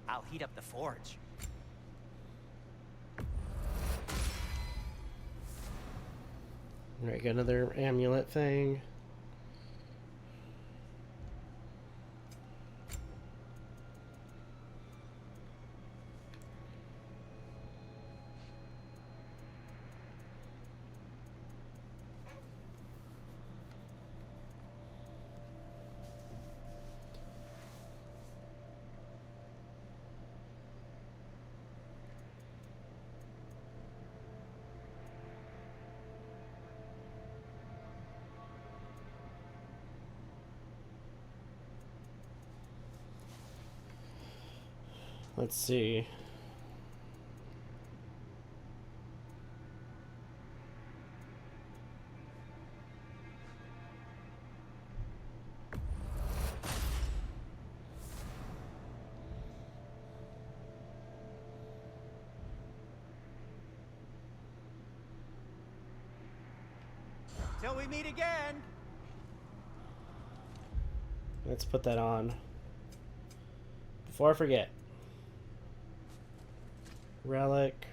I'll heat up the forge. Alright, got another amulet thing. Let's see. Till we meet again. Let's put that on. Before I forget. Relic.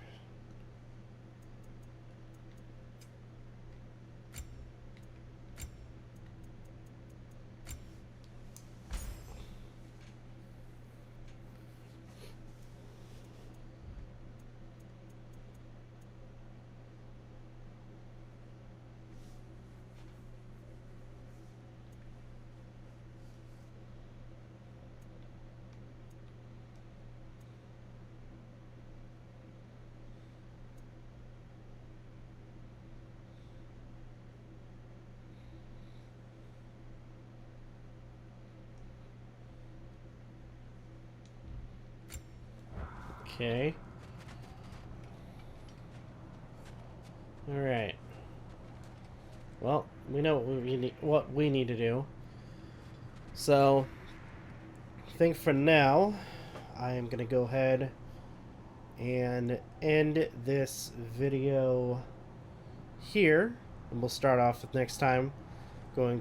Okay. Alright. Well, we know what we need to do. So, I think for now, I am going to go ahead and end this video here. And we'll start off with next time going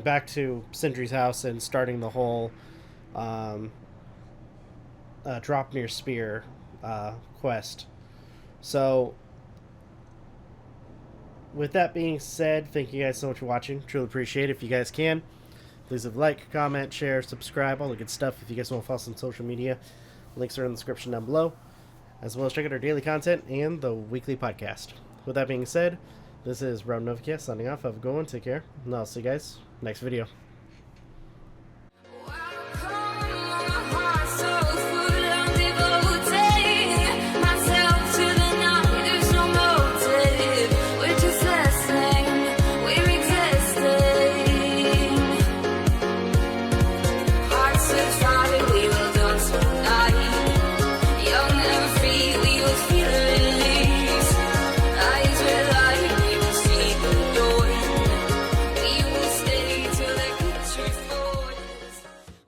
back to Sindri's house and starting the whole drop near spear quest. So with that being said, thank you guys so much for watching. Truly appreciate it. If you guys can, please leave a like, comment, share, subscribe, all the good stuff. If you guys want to follow us on social media, links are in the description down below, as well as check out our daily content and the weekly podcast. With that being said, this is Novakast signing off. Have a good one, take care, and I'll see you guys next video.